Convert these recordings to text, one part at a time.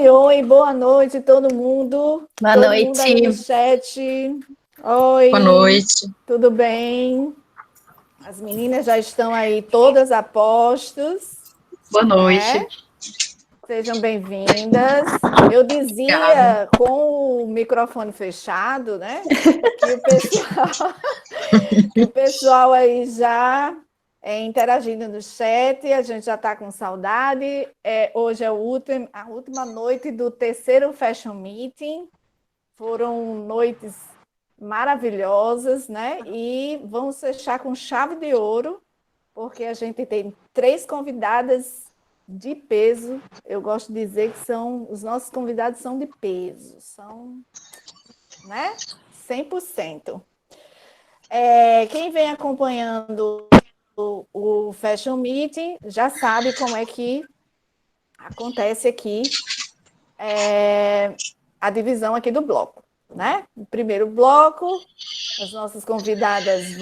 Oi, boa noite, todo mundo. Boa Todo mundo aí no noite. chat. Boa Oi, noite. tudo bem? As meninas já estão aí todas a postos, Boa noite. né? Sejam bem-vindas. Eu Obrigada. dizia com o microfone fechado, né? Que o pessoal, que o pessoal aí já interagindo no chat, a gente já está com saudade. Hoje é a última noite do terceiro Fashion Meeting. Foram noites maravilhosas, né? E vamos fechar com chave de ouro, porque a gente tem 3 convidadas de peso. Eu gosto de dizer que os nossos convidados são de peso, são, né? 100%. Quem vem acompanhando o Fashion Meeting já sabe como é que acontece aqui a divisão aqui do bloco, né? No primeiro bloco, as nossas convidadas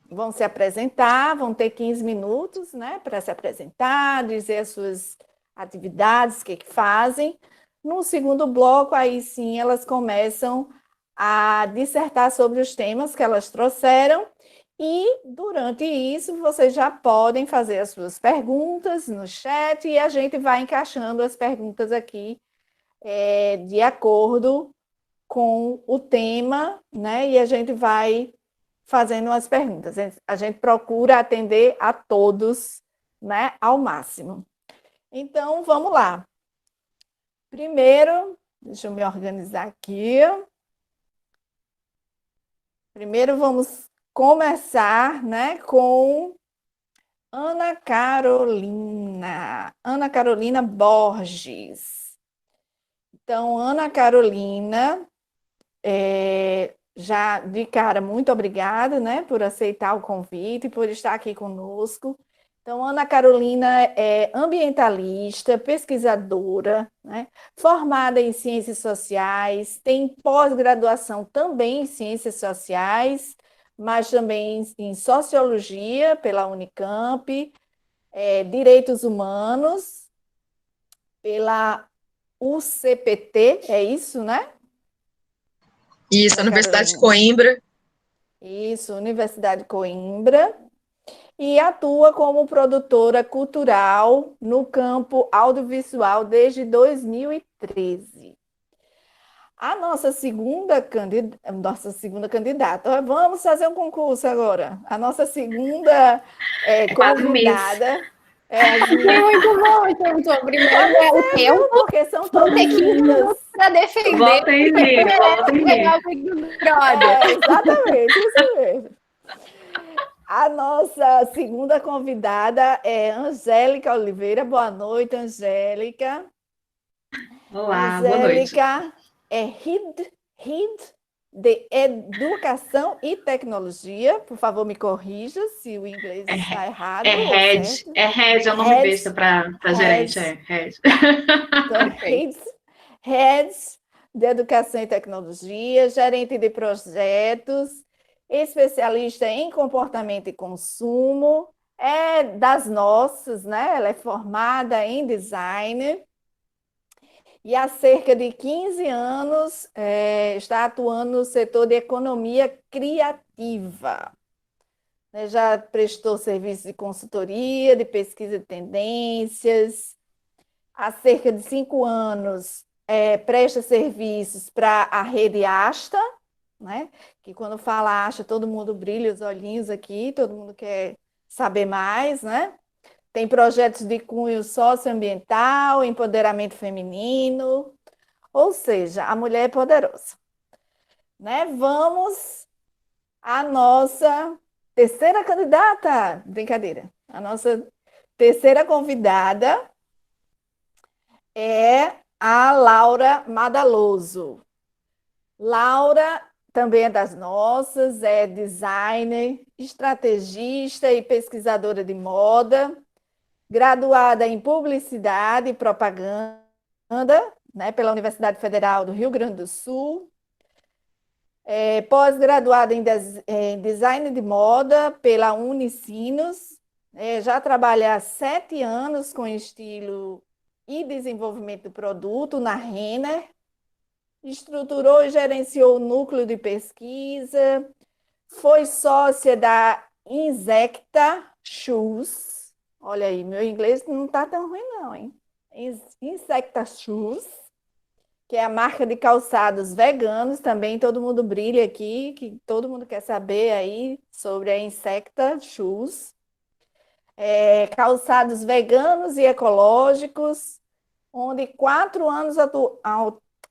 vão se apresentar, vão ter 15 minutos, né, para se apresentar, dizer as suas atividades, o que fazem. No segundo bloco, aí sim, elas começam a dissertar sobre os temas que elas trouxeram e, durante isso, vocês já podem fazer as suas perguntas no chat e a gente vai encaixando as perguntas aqui de acordo com o tema, né? E a gente vai fazendo as perguntas. A gente procura atender a todos, né, ao máximo. Então, vamos lá. Primeiro, deixa eu me organizar aqui. Primeiro, vamos começar, né, com Ana Carolina Borges. Então, Ana Carolina, já de cara, muito obrigada, né, por aceitar o convite, por estar aqui conosco. Então, Ana Carolina é ambientalista, pesquisadora, né, formada em ciências sociais, tem pós-graduação também em ciências sociais, mas também em sociologia pela Unicamp, direitos humanos pela UCPT, é isso, né? Isso, Ana Universidade de Carolina. Coimbra. Isso, Universidade de Coimbra, e atua como produtora cultural no campo audiovisual desde 2013. A nossa segunda candidata, vamos fazer um concurso agora. A nossa segunda Quase Miss. convidada Isso é muito bom, isso é muito bom. Primeiro é o tempo, porque são vão todas ter 15 lindas. minutos para defender, Volta em porque mim, volta em ganhar mim. o Big Brother. Exatamente, isso mesmo. A nossa segunda convidada é Angélica Oliveira. Boa noite, Angélica. Olá, boa noite. Angélica é Head de Educação e Tecnologia. Por favor, me corrija se o inglês está errado ou certo. É Head, é o nome besta para gerente, Head. Então, Head de Educação e Tecnologia, gerente de projetos, especialista em comportamento e consumo, é das nossas, né? Ela é formada em design e há cerca de 15 anos está atuando no setor de economia criativa. Já prestou serviço de consultoria, de pesquisa de tendências. Há cerca de 5 anos presta serviços para a rede Asta, né? Que quando fala Asta, todo mundo brilha os olhinhos aqui, todo mundo quer saber mais, né? Tem projetos de cunho socioambiental, empoderamento feminino, ou seja, a mulher é poderosa. Né? Vamos à nossa terceira candidata, brincadeira, a nossa terceira convidada é a Laura Madaloso. Laura também é das nossas, é designer, estrategista e pesquisadora de moda, graduada em Publicidade e Propaganda, né, pela Universidade Federal do Rio Grande do Sul, pós-graduada em Design de Moda pela Unicinos, já trabalha há 7 anos com estilo e Desenvolvimento do Produto na Renner, estruturou e gerenciou o núcleo de pesquisa, foi sócia da Insecta Shoes. Olha aí, meu inglês não está tão ruim não, hein? Insecta Shoes, que é a marca de calçados veganos, também todo mundo brilha aqui, que todo mundo quer saber aí sobre a Insecta Shoes. Calçados veganos e ecológicos, onde 4 anos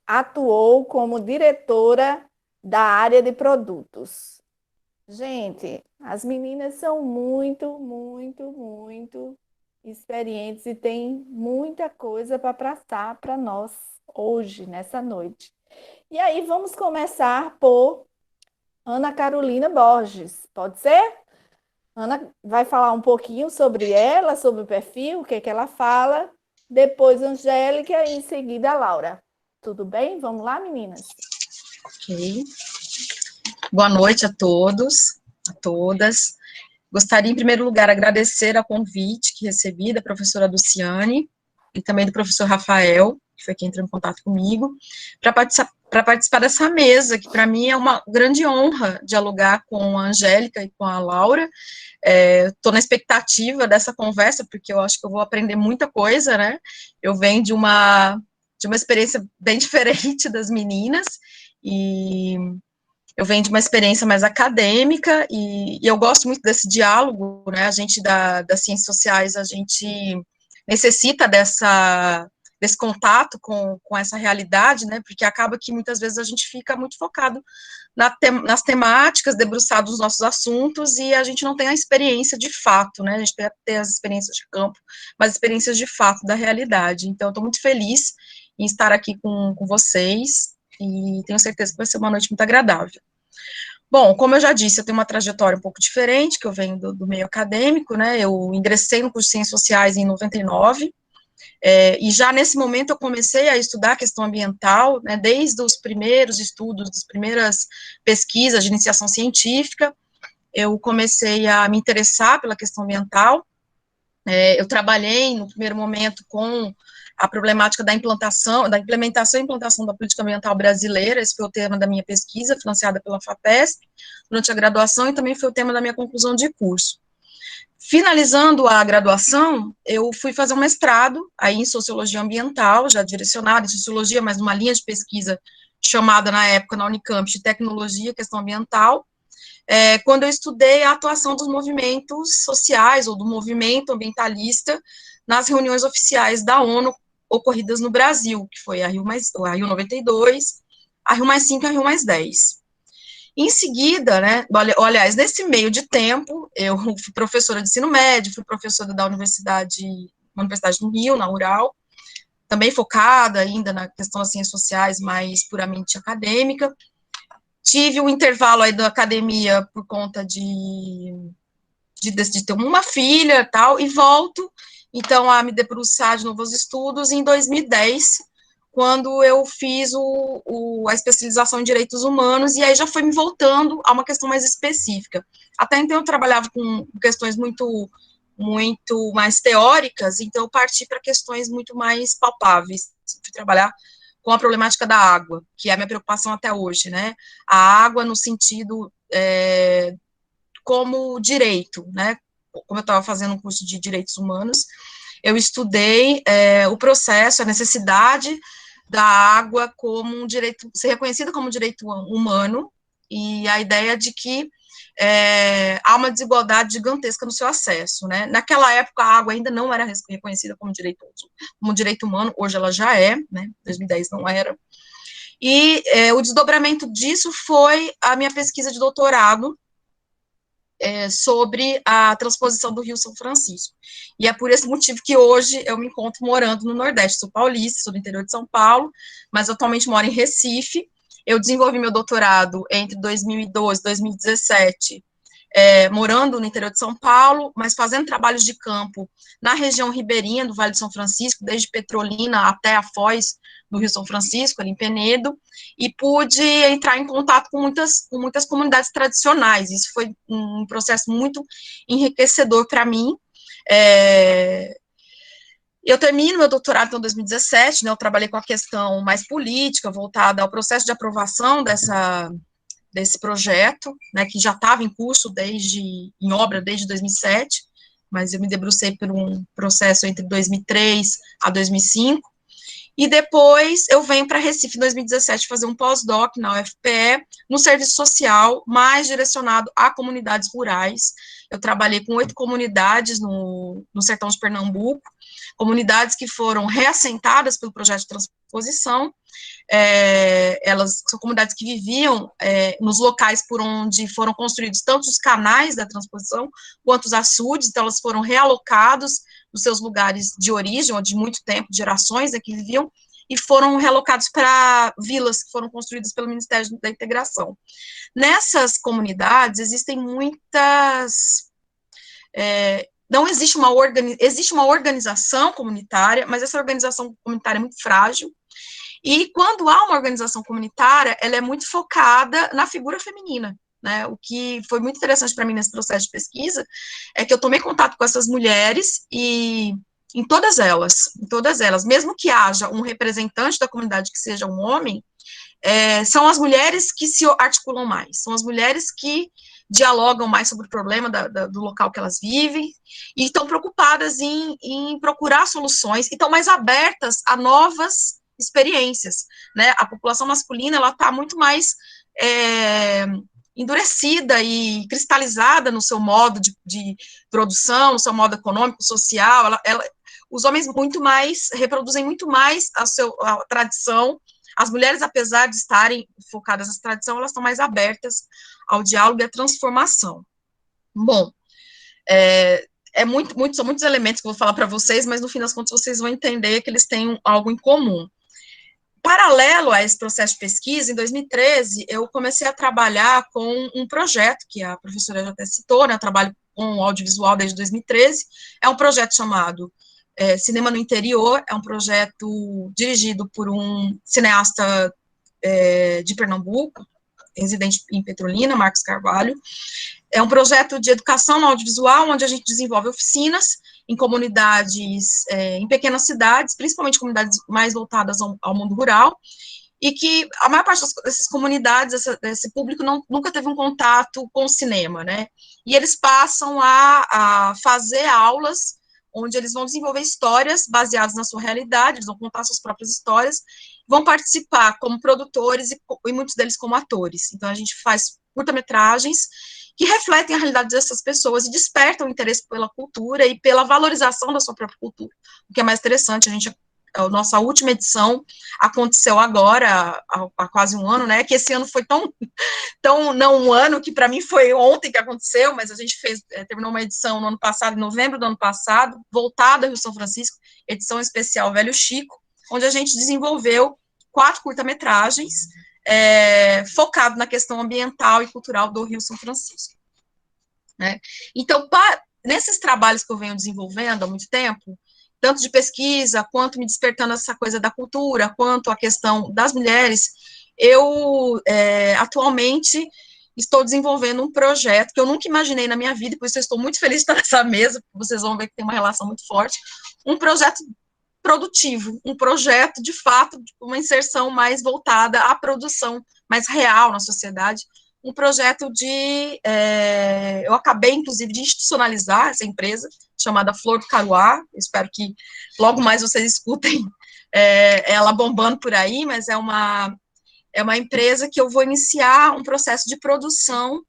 atuou como diretora da área de produtos. Gente, as meninas são muito, muito, muito experientes e têm muita coisa para passar para nós hoje, nessa noite. E aí vamos começar por Ana Carolina Borges, pode ser? Ana vai falar um pouquinho sobre ela, sobre o perfil, o que é que ela fala, depois Angélica e em seguida a Laura. Tudo bem? Vamos lá, meninas? Ok. Boa noite a todos, a todas. Gostaria, em primeiro lugar, agradecer ao convite que recebi da professora Luciane e também do professor Rafael, que foi quem entrou em contato comigo, para participar dessa mesa, que para mim é uma grande honra dialogar com a Angélica e com a Laura. Estou na expectativa dessa conversa, porque eu acho que eu vou aprender muita coisa, né? Eu venho de uma experiência bem diferente das meninas, e eu venho de uma experiência mais acadêmica, e eu gosto muito desse diálogo, né? A gente das ciências sociais, a gente necessita desse contato com essa realidade, né? Porque acaba que muitas vezes a gente fica muito focado nas temáticas, debruçado nos nossos assuntos, e a gente não tem a experiência de fato, né? A gente tem as experiências de campo, mas experiências de fato da realidade. Então, eu estou muito feliz em estar aqui com vocês, e tenho certeza que vai ser uma noite muito agradável. Bom, como eu já disse, eu tenho uma trajetória um pouco diferente, que eu venho do meio acadêmico, né? Eu ingressei no curso de Ciências Sociais em 99, e já nesse momento eu comecei a estudar a questão ambiental, né, desde os primeiros estudos, das primeiras pesquisas de iniciação científica, eu comecei a me interessar pela questão ambiental. Eu trabalhei no primeiro momento com a problemática da implementação e implantação da política ambiental brasileira. Esse foi o tema da minha pesquisa, financiada pela FAPESP, durante a graduação, e também foi o tema da minha conclusão de curso. Finalizando a graduação, eu fui fazer um mestrado aí em Sociologia Ambiental, já direcionado em Sociologia, mas numa linha de pesquisa chamada, na época, na Unicamp, de Tecnologia e Questão Ambiental, quando eu estudei a atuação dos movimentos sociais, ou do movimento ambientalista, nas reuniões oficiais da ONU ocorridas no Brasil, que foi a Rio 92, a Rio+5 e a Rio+10. Em seguida, né, aliás, nesse meio de tempo, eu fui professora de ensino médio, fui professora da universidade no Rio, na Ural, também focada ainda na questão das ciências sociais, mais puramente acadêmica. Tive um intervalo aí da academia por conta de ter uma filha e tal, e volto, então, a me debruçar de novos estudos em 2010, quando eu fiz a especialização em direitos humanos, e aí já foi me voltando a uma questão mais específica. Até então, eu trabalhava com questões muito mais teóricas, então eu parti para questões muito mais palpáveis. Fui trabalhar com a problemática da água, que é a minha preocupação até hoje, né? A água no sentido como direito, né? Como eu estava fazendo um curso de direitos humanos, eu estudei o processo, a necessidade da água como um direito, ser reconhecida como um direito humano, e a ideia de que há uma desigualdade gigantesca no seu acesso, né? Naquela época, a água ainda não era reconhecida como direito humano, hoje ela já é, né? Em 2010 não era. E o desdobramento disso foi a minha pesquisa de doutorado, sobre a transposição do Rio São Francisco. E é por esse motivo que hoje eu me encontro morando no Nordeste. Sou paulista, sou do interior de São Paulo, mas atualmente moro em Recife. Eu desenvolvi meu doutorado entre 2012 e 2017, morando no interior de São Paulo, mas fazendo trabalhos de campo na região ribeirinha do Vale de São Francisco, desde Petrolina até a Foz do Rio São Francisco, ali em Penedo, e pude entrar em contato com muitas comunidades tradicionais. Isso foi um processo muito enriquecedor para mim. Eu termino meu doutorado em 2017, né, eu trabalhei com a questão mais política, voltada ao processo de aprovação desse projeto, né, que já estava em curso em obra desde 2007, mas eu me debrucei por um processo entre 2003 a 2005, e depois eu venho para Recife em 2017 fazer um pós-doc na UFPE, no serviço social, mais direcionado a comunidades rurais. Eu trabalhei com 8 comunidades no sertão de Pernambuco, comunidades que foram reassentadas pelo projeto de transposição. Elas são comunidades que viviam nos locais por onde foram construídos tanto os canais da transposição, quanto os açudes, então elas foram realocados dos seus lugares de origem, ou de muito tempo, gerações aqui viviam, e foram realocados para vilas que foram construídas pelo Ministério da Integração. Nessas comunidades existem muitas... não existe existe uma organização comunitária, mas essa organização comunitária é muito frágil, e quando há uma organização comunitária, ela é muito focada na figura feminina, né? O que foi muito interessante para mim nesse processo de pesquisa é que eu tomei contato com essas mulheres e em todas elas, mesmo que haja um representante da comunidade que seja um homem, são as mulheres que se articulam mais, são as mulheres que dialogam mais sobre o problema do local que elas vivem, e estão preocupadas em procurar soluções, e estão mais abertas a novas experiências, né? A população masculina, ela está muito mais endurecida e cristalizada no seu modo de produção, no seu modo econômico, social, os homens reproduzem muito mais a tradição. As mulheres, apesar de estarem focadas nessa tradição, elas estão mais abertas ao diálogo e à transformação. Bom, são muitos elementos que eu vou falar para vocês, mas no fim das contas vocês vão entender que eles têm algo em comum. Paralelo a esse processo de pesquisa, em 2013, eu comecei a trabalhar com um projeto, que a professora já até citou, né, eu trabalho com audiovisual desde 2013, é um projeto chamado Cinema no Interior, é um projeto dirigido por um cineasta de Pernambuco, residente em Petrolina, Marcos Carvalho. É um projeto de educação no audiovisual, onde a gente desenvolve oficinas em comunidades, em pequenas cidades, principalmente comunidades mais voltadas ao mundo rural, e que a maior parte dessas comunidades, desse público, nunca teve um contato com o cinema, né? E eles passam a fazer aulas onde eles vão desenvolver histórias baseadas na sua realidade, eles vão contar suas próprias histórias, vão participar como produtores e muitos deles como atores. Então, a gente faz curta-metragens que refletem a realidade dessas pessoas e despertam o interesse pela cultura e pela valorização da sua própria cultura. O que é mais interessante, a nossa última edição aconteceu agora, há quase um ano, né, que esse ano foi tão não um ano, que para mim foi ontem que aconteceu, mas a gente terminou uma edição no ano passado, em novembro do ano passado, voltada ao Rio São Francisco, edição especial Velho Chico, onde a gente desenvolveu 4 curta-metragens, focado na questão ambiental e cultural do Rio São Francisco, né? Então, nesses trabalhos que eu venho desenvolvendo há muito tempo, tanto de pesquisa, quanto me despertando essa coisa da cultura, quanto a questão das mulheres, eu atualmente estou desenvolvendo um projeto que eu nunca imaginei na minha vida, e por isso eu estou muito feliz de estar nessa mesa, porque vocês vão ver que tem uma relação muito forte, um projeto produtivo, um projeto, de fato, de uma inserção mais voltada à produção mais real na sociedade, um projeto eu acabei, inclusive, de institucionalizar essa empresa, chamada Flor do Caruá, espero que logo mais vocês escutem ela bombando por aí, mas é uma empresa que eu vou iniciar um processo de produção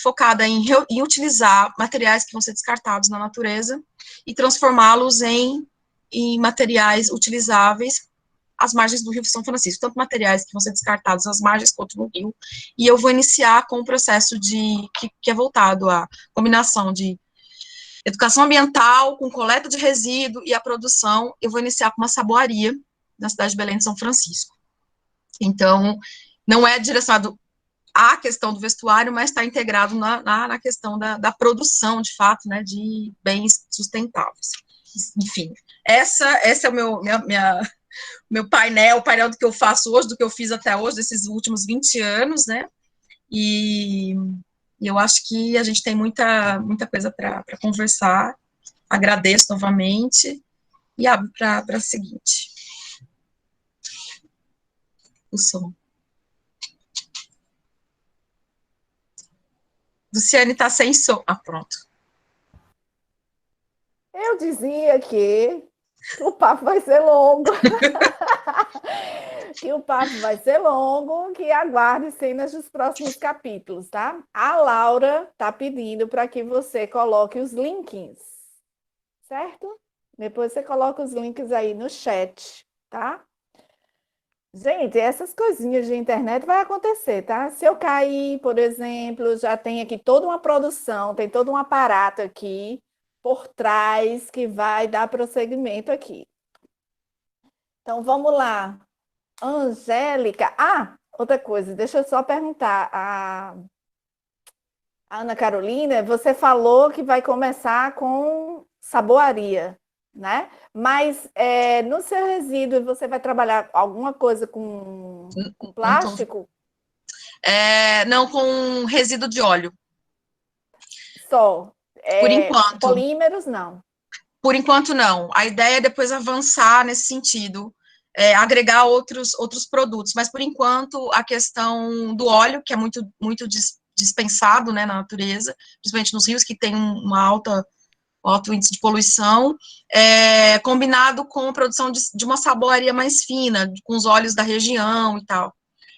focada em utilizar materiais que vão ser descartados na natureza e transformá-los em materiais utilizáveis às margens do Rio São Francisco, tanto materiais que vão ser descartados às margens quanto no rio, e eu vou iniciar com um processo que é voltado à combinação de educação ambiental, com coleta de resíduo e a produção. Eu vou iniciar com uma saboaria na cidade de Belém de São Francisco. Então, não é direcionado à questão do vestuário, mas está integrado na questão da produção, de fato, né, de bens sustentáveis. Enfim, essa é o meu painel, o painel do que eu faço hoje, do que eu fiz até hoje, desses últimos 20 anos, né, e eu acho que a gente tem muita coisa para conversar. Agradeço novamente e abro para a seguinte. O som. Luciane está sem som. Ah, pronto. Eu dizia que o papo vai ser longo. Que o papo vai ser longo, que aguarde cenas dos próximos capítulos, tá? A Laura está pedindo para que você coloque os links, certo? Depois você coloca os links aí no chat, tá? Gente, essas coisinhas de internet vai acontecer, tá? Se eu cair, por exemplo, já tem aqui toda uma produção, tem todo um aparato aqui por trás que vai dar prosseguimento aqui. Então, vamos lá. Angélica. Ah, outra coisa, deixa eu só perguntar. A Ana Carolina, você falou que vai começar com saboaria, né? Mas no seu resíduo você vai trabalhar alguma coisa com plástico? Não, com resíduo de óleo. Só. Por enquanto. Polímeros, não. Por enquanto, não. A ideia é depois avançar nesse sentido, agregar outros produtos. Mas, por enquanto, a questão do óleo, que é muito dispensado, né, na natureza, principalmente nos rios, que tem um alto índice de poluição, combinado com a produção de uma saboaria mais fina, com os óleos da região e tal.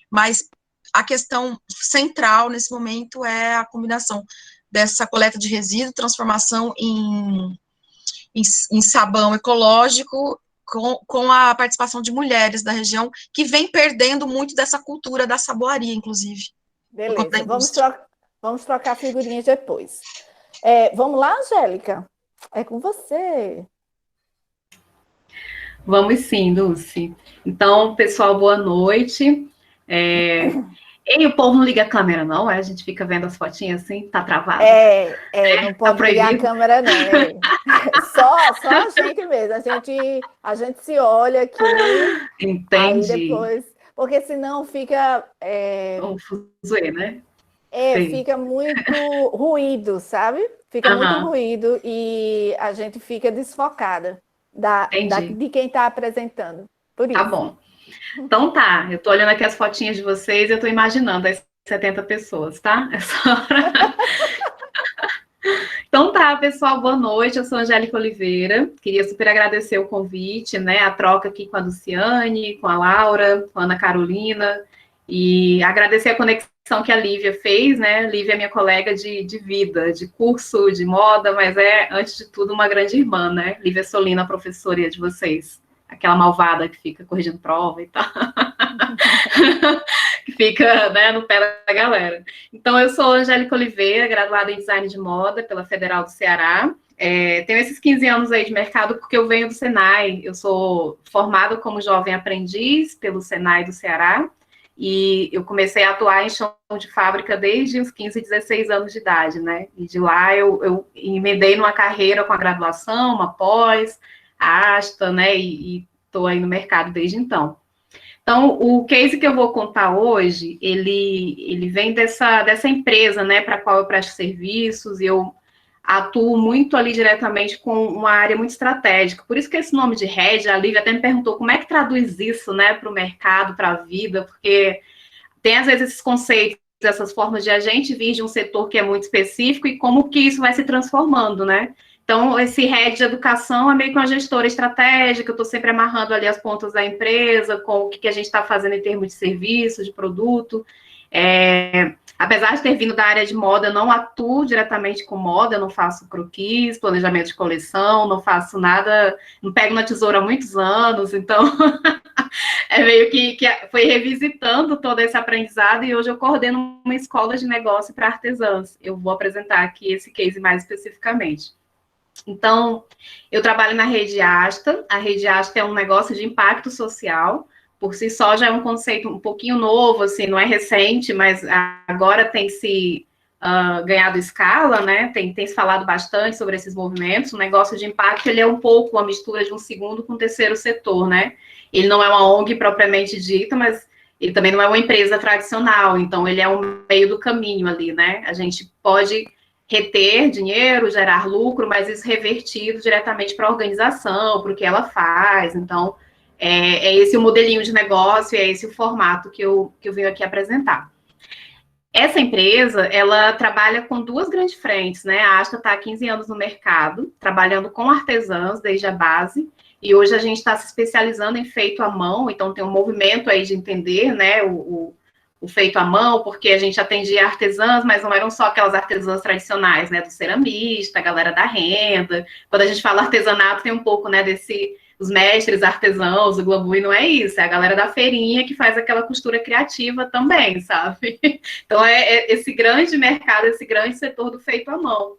Mas a questão central, nesse momento, é a combinação dessa coleta de resíduo, transformação em sabão ecológico, com a participação de mulheres da região, que vem perdendo muito dessa cultura da saboaria, inclusive. Beleza, vamos trocar figurinhas depois. Vamos lá, Angélica? É com você. Vamos sim, Dulce. Então, pessoal, boa noite. E o povo não liga a câmera, não? A gente fica vendo as fotinhas assim, tá travado? Não pode ligar a câmera, não. Só a gente mesmo. A gente se olha aqui. Entendi. Aí depois. Porque senão fica. Um fuzuê, né? Fica muito ruído, sabe? Fica muito ruído e a gente fica desfocada de quem está apresentando. Por isso. Tá bom. Então tá, eu tô olhando aqui as fotinhas de vocês e eu tô imaginando as 70 pessoas, tá? Então tá, pessoal, boa noite, eu sou Angélica Oliveira, queria super agradecer o convite, né, a troca aqui com a Luciane, com a Laura, com a Ana Carolina, e agradecer a conexão que a Lívia fez, né, Lívia é minha colega de vida, de curso, de moda, mas antes de tudo, uma grande irmã, né, Lívia Solina, professora de vocês. Aquela malvada que fica corrigindo prova e tal. Que fica, né, no pé da galera. Então, eu sou Angélica Oliveira, graduada em Design de Moda pela Federal do Ceará. Tenho esses 15 anos aí de mercado porque eu venho do Senai. Eu sou formada como jovem aprendiz pelo Senai do Ceará. E eu comecei a atuar em chão de fábrica desde os 15, 16 anos de idade, né? E de lá eu emendei numa carreira com a graduação, uma pós, Asta, né, e estou aí no mercado desde então. Então, o case que eu vou contar hoje, ele vem dessa empresa, né, para a qual eu presto serviços, e eu atuo muito ali diretamente com uma área muito estratégica. Por isso que esse nome de Head, a Lívia até me perguntou como é que traduz isso, né, para o mercado, para a vida, porque tem, às vezes, esses conceitos, essas formas de a gente vir de um setor que é muito específico e como que isso vai se transformando, né? Então, esse head de educação é meio que uma gestora estratégica, eu estou sempre amarrando ali as pontas da empresa, com o que a gente está fazendo em termos de serviço, de produto. Apesar de ter vindo da área de moda, eu não atuo diretamente com moda, eu não faço croquis, planejamento de coleção, não faço nada, não pego na tesoura há muitos anos, então é meio que foi revisitando todo esse aprendizado e hoje eu coordeno uma escola de negócio para artesãs. Eu vou apresentar aqui esse case mais especificamente. Então, eu trabalho na Rede Asta. A Rede Asta é um negócio de impacto social. Por si só, já é um conceito um pouquinho novo, assim, não é recente, mas agora tem se ganhado escala, né? Tem se falado bastante sobre esses movimentos. O negócio de impacto, ele é um pouco uma mistura de um segundo com o terceiro setor, né? Ele não é uma ONG propriamente dita, mas ele também não é uma empresa tradicional. Então, ele é um meio do caminho ali, né? A gente pode reter dinheiro, gerar lucro, mas isso revertido diretamente para a organização, para o que ela faz. Então, é esse o modelinho de negócio, é esse o formato que eu venho aqui apresentar. Essa empresa, ela trabalha com duas grandes frentes, né? A Asta está há 15 anos no mercado, trabalhando com artesãos desde a base, e hoje a gente está se especializando em feito à mão, então tem um movimento aí de entender, né, o feito à mão, porque a gente atendia artesãs, mas não eram só aquelas artesãs tradicionais, né, do ceramista, a galera da renda. Quando a gente fala artesanato, tem um pouco, né, os mestres artesãos, o glamour, e não é isso, é a galera da feirinha que faz aquela costura criativa também, sabe? Então, é esse grande mercado, esse grande setor do feito à mão.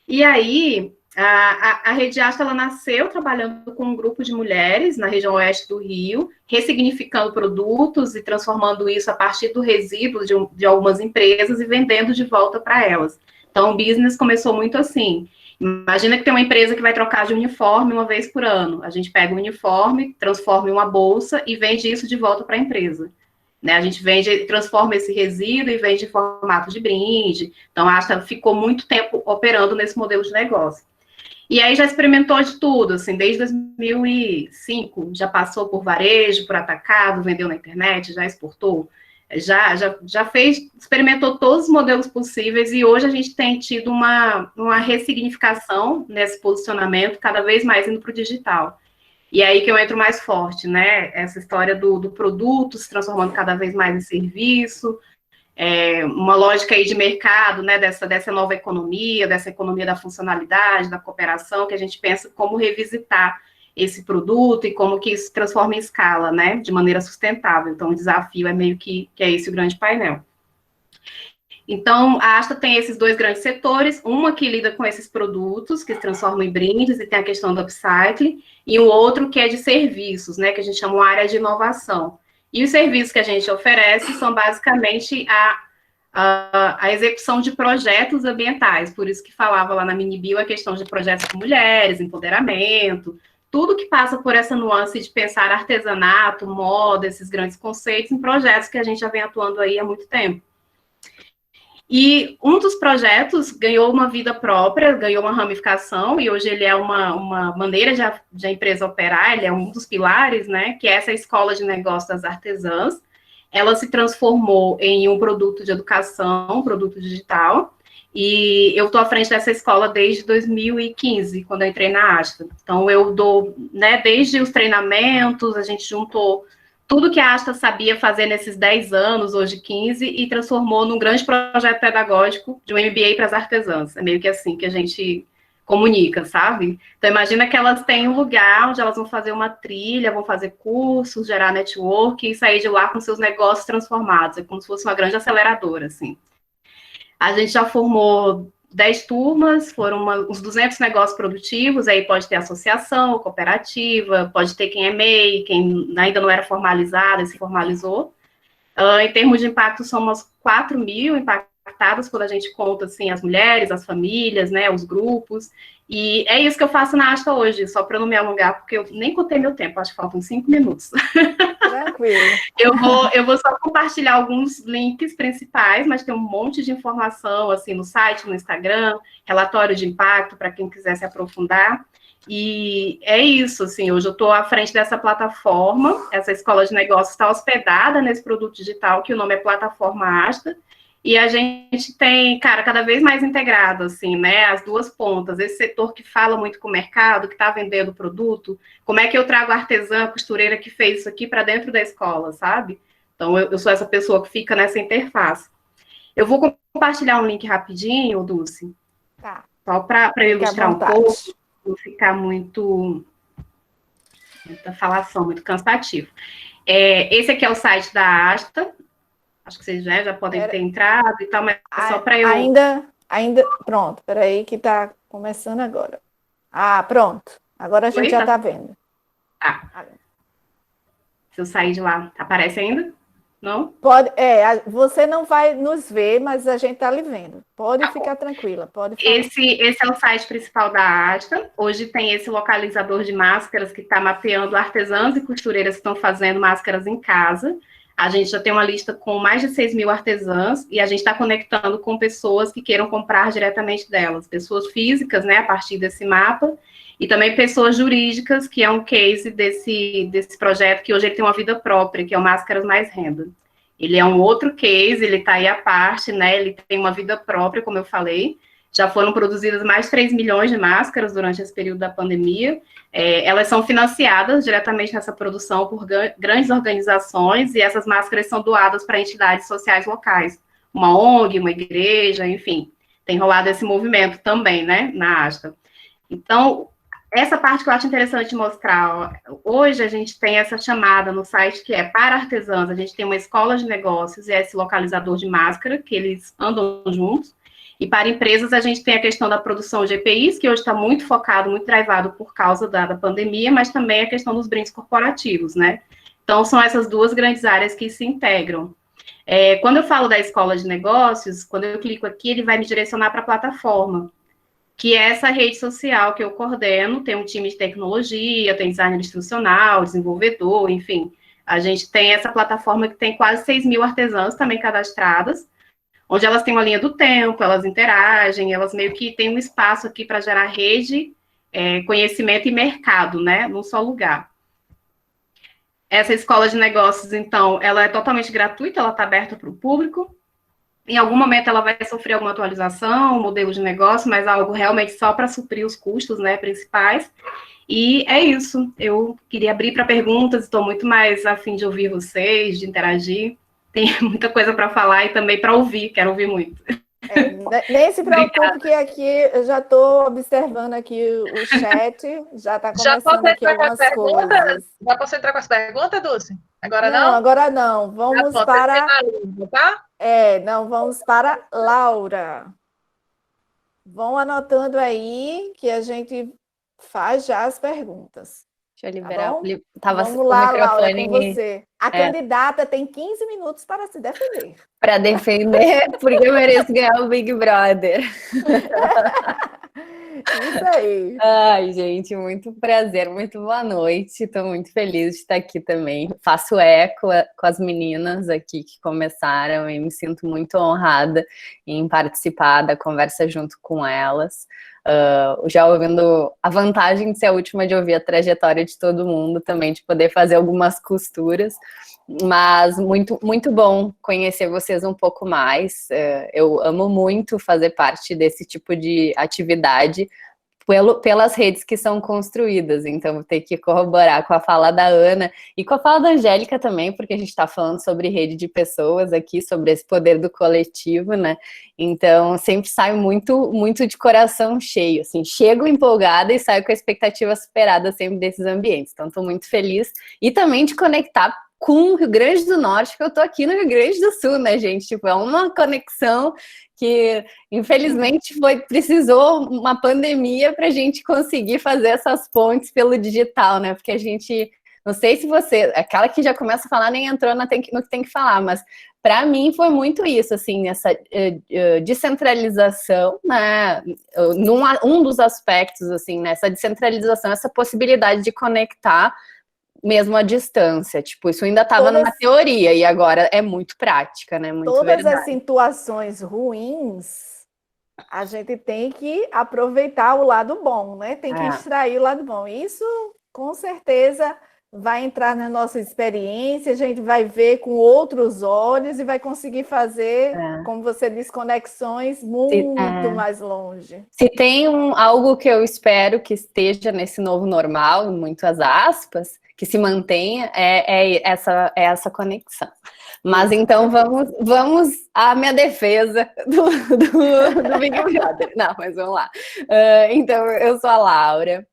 E aí, a Rede Asta, ela nasceu trabalhando com um grupo de mulheres na região oeste do Rio, ressignificando produtos e transformando isso a partir do resíduo de algumas empresas e vendendo de volta para elas. Então, o business começou muito assim. Imagina que tem uma empresa que vai trocar de uniforme uma vez por ano. A gente pega o uniforme, transforma em uma bolsa e vende isso de volta para a empresa. Né? A gente transforma esse resíduo e vende em formato de brinde. Então, a Asta ficou muito tempo operando nesse modelo de negócio. E aí já experimentou de tudo, assim, desde 2005, já passou por varejo, por atacado, vendeu na internet, já exportou, já experimentou todos os modelos possíveis, e hoje a gente tem tido uma ressignificação nesse posicionamento, cada vez mais indo para o digital. E aí que eu entro mais forte, né? Essa história do produto se transformando cada vez mais em serviço, uma lógica aí de mercado, né? Dessa nova economia, dessa economia da funcionalidade, da cooperação, que a gente pensa como revisitar esse produto e como que isso se transforma em escala, né? De maneira sustentável. Então, o desafio é meio que é esse o grande painel. Então, a Asta tem esses dois grandes setores, uma que lida com esses produtos, que se transformam em brindes, e tem a questão do upcycling, e o outro que é de serviços, né, que a gente chama uma área de inovação. E os serviços que a gente oferece são basicamente a execução de projetos ambientais, por isso que falava lá na mini bio a questão de projetos com mulheres, empoderamento, tudo que passa por essa nuance de pensar artesanato, moda, esses grandes conceitos em projetos que a gente já vem atuando aí há muito tempo. E um dos projetos ganhou uma vida própria, ganhou uma ramificação, e hoje ele é uma maneira de a empresa operar, ele é um dos pilares, né, que é essa escola de negócios das artesãs. Ela se transformou em um produto de educação, um produto digital, e eu estou à frente dessa escola desde 2015, quando eu entrei na Asta. Então, eu dou, né, desde os treinamentos, a gente juntou tudo que a Asta sabia fazer nesses 10 anos, hoje 15, e transformou num grande projeto pedagógico de um MBA para as artesãs. É meio que assim que a gente comunica, sabe? Então, imagina que elas têm um lugar onde elas vão fazer uma trilha, vão fazer cursos, gerar network e sair de lá com seus negócios transformados. É como se fosse uma grande aceleradora, assim. A gente já formou 10 turmas, foram uns 200 negócios produtivos, aí pode ter associação, cooperativa, pode ter quem é MEI, quem ainda não era formalizado, se formalizou. Em termos de impacto, somos 4 mil impactadas, quando a gente conta, assim, as mulheres, as famílias, né, os grupos, e é isso que eu faço na Asta hoje, só para não me alongar, porque eu nem contei meu tempo, acho que faltam 5 minutos. Tranquilo. Eu vou só compartilhar alguns links principais, mas tem um monte de informação, assim, no site, no Instagram, relatório de impacto, para quem quiser se aprofundar. E é isso, assim, hoje eu estou à frente dessa plataforma, essa escola de negócios está hospedada nesse produto digital, que o nome é Plataforma Asta, e a gente tem, cara, cada vez mais integrado, assim, né, as duas pontas, esse setor que fala muito com o mercado, que está vendendo o produto, como é que eu trago a artesã, a costureira que fez isso aqui para dentro da escola, sabe? Então, eu sou essa pessoa que fica nessa interface. Eu vou compartilhar um link rapidinho, Dulce, Tá. só para ilustrar um pouco, não ficar muita falação, muito cansativo. Esse aqui é o site da Asta, acho que vocês já podem ter entrado e tal, mas só para eu... Ainda, pronto, peraí que está começando agora. Ah, pronto, agora a gente já está vendo. Tá. Se eu sair de lá, aparece ainda? Não? Pode, você não vai nos ver, mas a gente está lhe vendo. Pode ficar tranquila, pode falar. Esse é o site principal da Asta. Hoje tem esse localizador de máscaras que está mapeando artesãs e costureiras que estão fazendo máscaras em casa. A gente já tem uma lista com mais de 6 mil artesãs e a gente está conectando com pessoas que queiram comprar diretamente delas, pessoas físicas, né, a partir desse mapa, e também pessoas jurídicas, que é um case desse projeto, que hoje ele tem uma vida própria, que é o Máscaras Mais Renda. Ele é um outro case, ele está aí à parte, né, ele tem uma vida própria, como eu falei. Já foram produzidas mais de 3 milhões de máscaras durante esse período da pandemia. Elas são financiadas diretamente nessa produção por grandes organizações, e essas máscaras são doadas para entidades sociais locais, uma ONG, uma igreja, enfim. Tem rolado esse movimento também, né, na Asta. Então, essa parte que eu acho interessante mostrar, ó, hoje a gente tem essa chamada no site que é para artesãos, a gente tem uma escola de negócios e esse localizador de máscara, que eles andam juntos. E para empresas, a gente tem a questão da produção de EPIs, que hoje está muito focado, muito drivado por causa da pandemia, mas também a questão dos brindes corporativos, né? Então, são essas duas grandes áreas que se integram. Quando eu falo da escola de negócios, quando eu clico aqui, ele vai me direcionar para a plataforma, que é essa rede social que eu coordeno. Tem um time de tecnologia, tem designer instrucional, desenvolvedor, enfim. A gente tem essa plataforma que tem quase 6 mil artesãs também cadastradas, onde elas têm uma linha do tempo, elas interagem, elas meio que têm um espaço aqui para gerar rede, conhecimento e mercado, né, num só lugar. Essa escola de negócios, então, ela é totalmente gratuita, ela está aberta para o público. Em algum momento ela vai sofrer alguma atualização, modelo de negócio, mas algo realmente só para suprir os custos, né, principais. E é isso, eu queria abrir para perguntas, estou muito mais a fim de ouvir vocês, de interagir. Tem muita coisa para falar e também para ouvir, quero ouvir muito. Nem se preocupe que aqui eu já estou observando aqui o chat, já está começando aqui algumas coisas. Já posso entrar com as perguntas, Dulce? Agora não? Não, agora não. Vamos para... Tá? Não, vamos para Laura. Vão anotando aí que a gente faz já as perguntas. Deixa eu liberar. Tá, vamos lá, Laura, com você. A candidata tem 15 minutos para se defender. Para defender, porque eu mereço ganhar o Big Brother. Isso aí. Ai, gente, muito prazer, muito boa noite. Estou muito feliz de estar aqui também. Faço eco com as meninas aqui que começaram e me sinto muito honrada em participar da conversa junto com elas. Já ouvindo a vantagem de ser a última, de ouvir a trajetória de todo mundo também, de poder fazer algumas costuras, mas muito, muito bom conhecer vocês um pouco mais. Eu amo muito fazer parte desse tipo de atividade pelas redes que são construídas, então vou ter que corroborar com a fala da Ana e com a fala da Angélica também, porque a gente está falando sobre rede de pessoas aqui, sobre esse poder do coletivo, né? Então sempre saio muito, muito de coração cheio, assim, chego empolgada e saio com a expectativa superada sempre desses ambientes, então estou muito feliz e também de conectar com o Rio Grande do Norte, que eu tô aqui no Rio Grande do Sul, né, gente? Tipo, é uma conexão que, infelizmente, precisou uma pandemia para a gente conseguir fazer essas pontes pelo digital, né? Porque a gente, não sei se você, aquela que já começa a falar nem entrou no que tem que falar, mas para mim foi muito isso, assim, essa descentralização, né? Um dos aspectos, assim, nessa descentralização, essa possibilidade de conectar mesmo à distância, tipo, isso ainda estava numa teoria e agora é muito prática, né? Muito todas verdade. As situações ruins, a gente tem que aproveitar o lado bom, né? Tem que extrair o lado bom. Isso, com certeza, vai entrar na nossa experiência, a gente vai ver com outros olhos e vai conseguir fazer, como você diz, conexões muito mais longe. Se tem algo que eu espero que esteja nesse novo normal, muitas aspas, que se mantenha, é essa conexão. Mas então vamos à minha defesa do Big Brother. Não, mas vamos lá. Então, eu sou a Laura.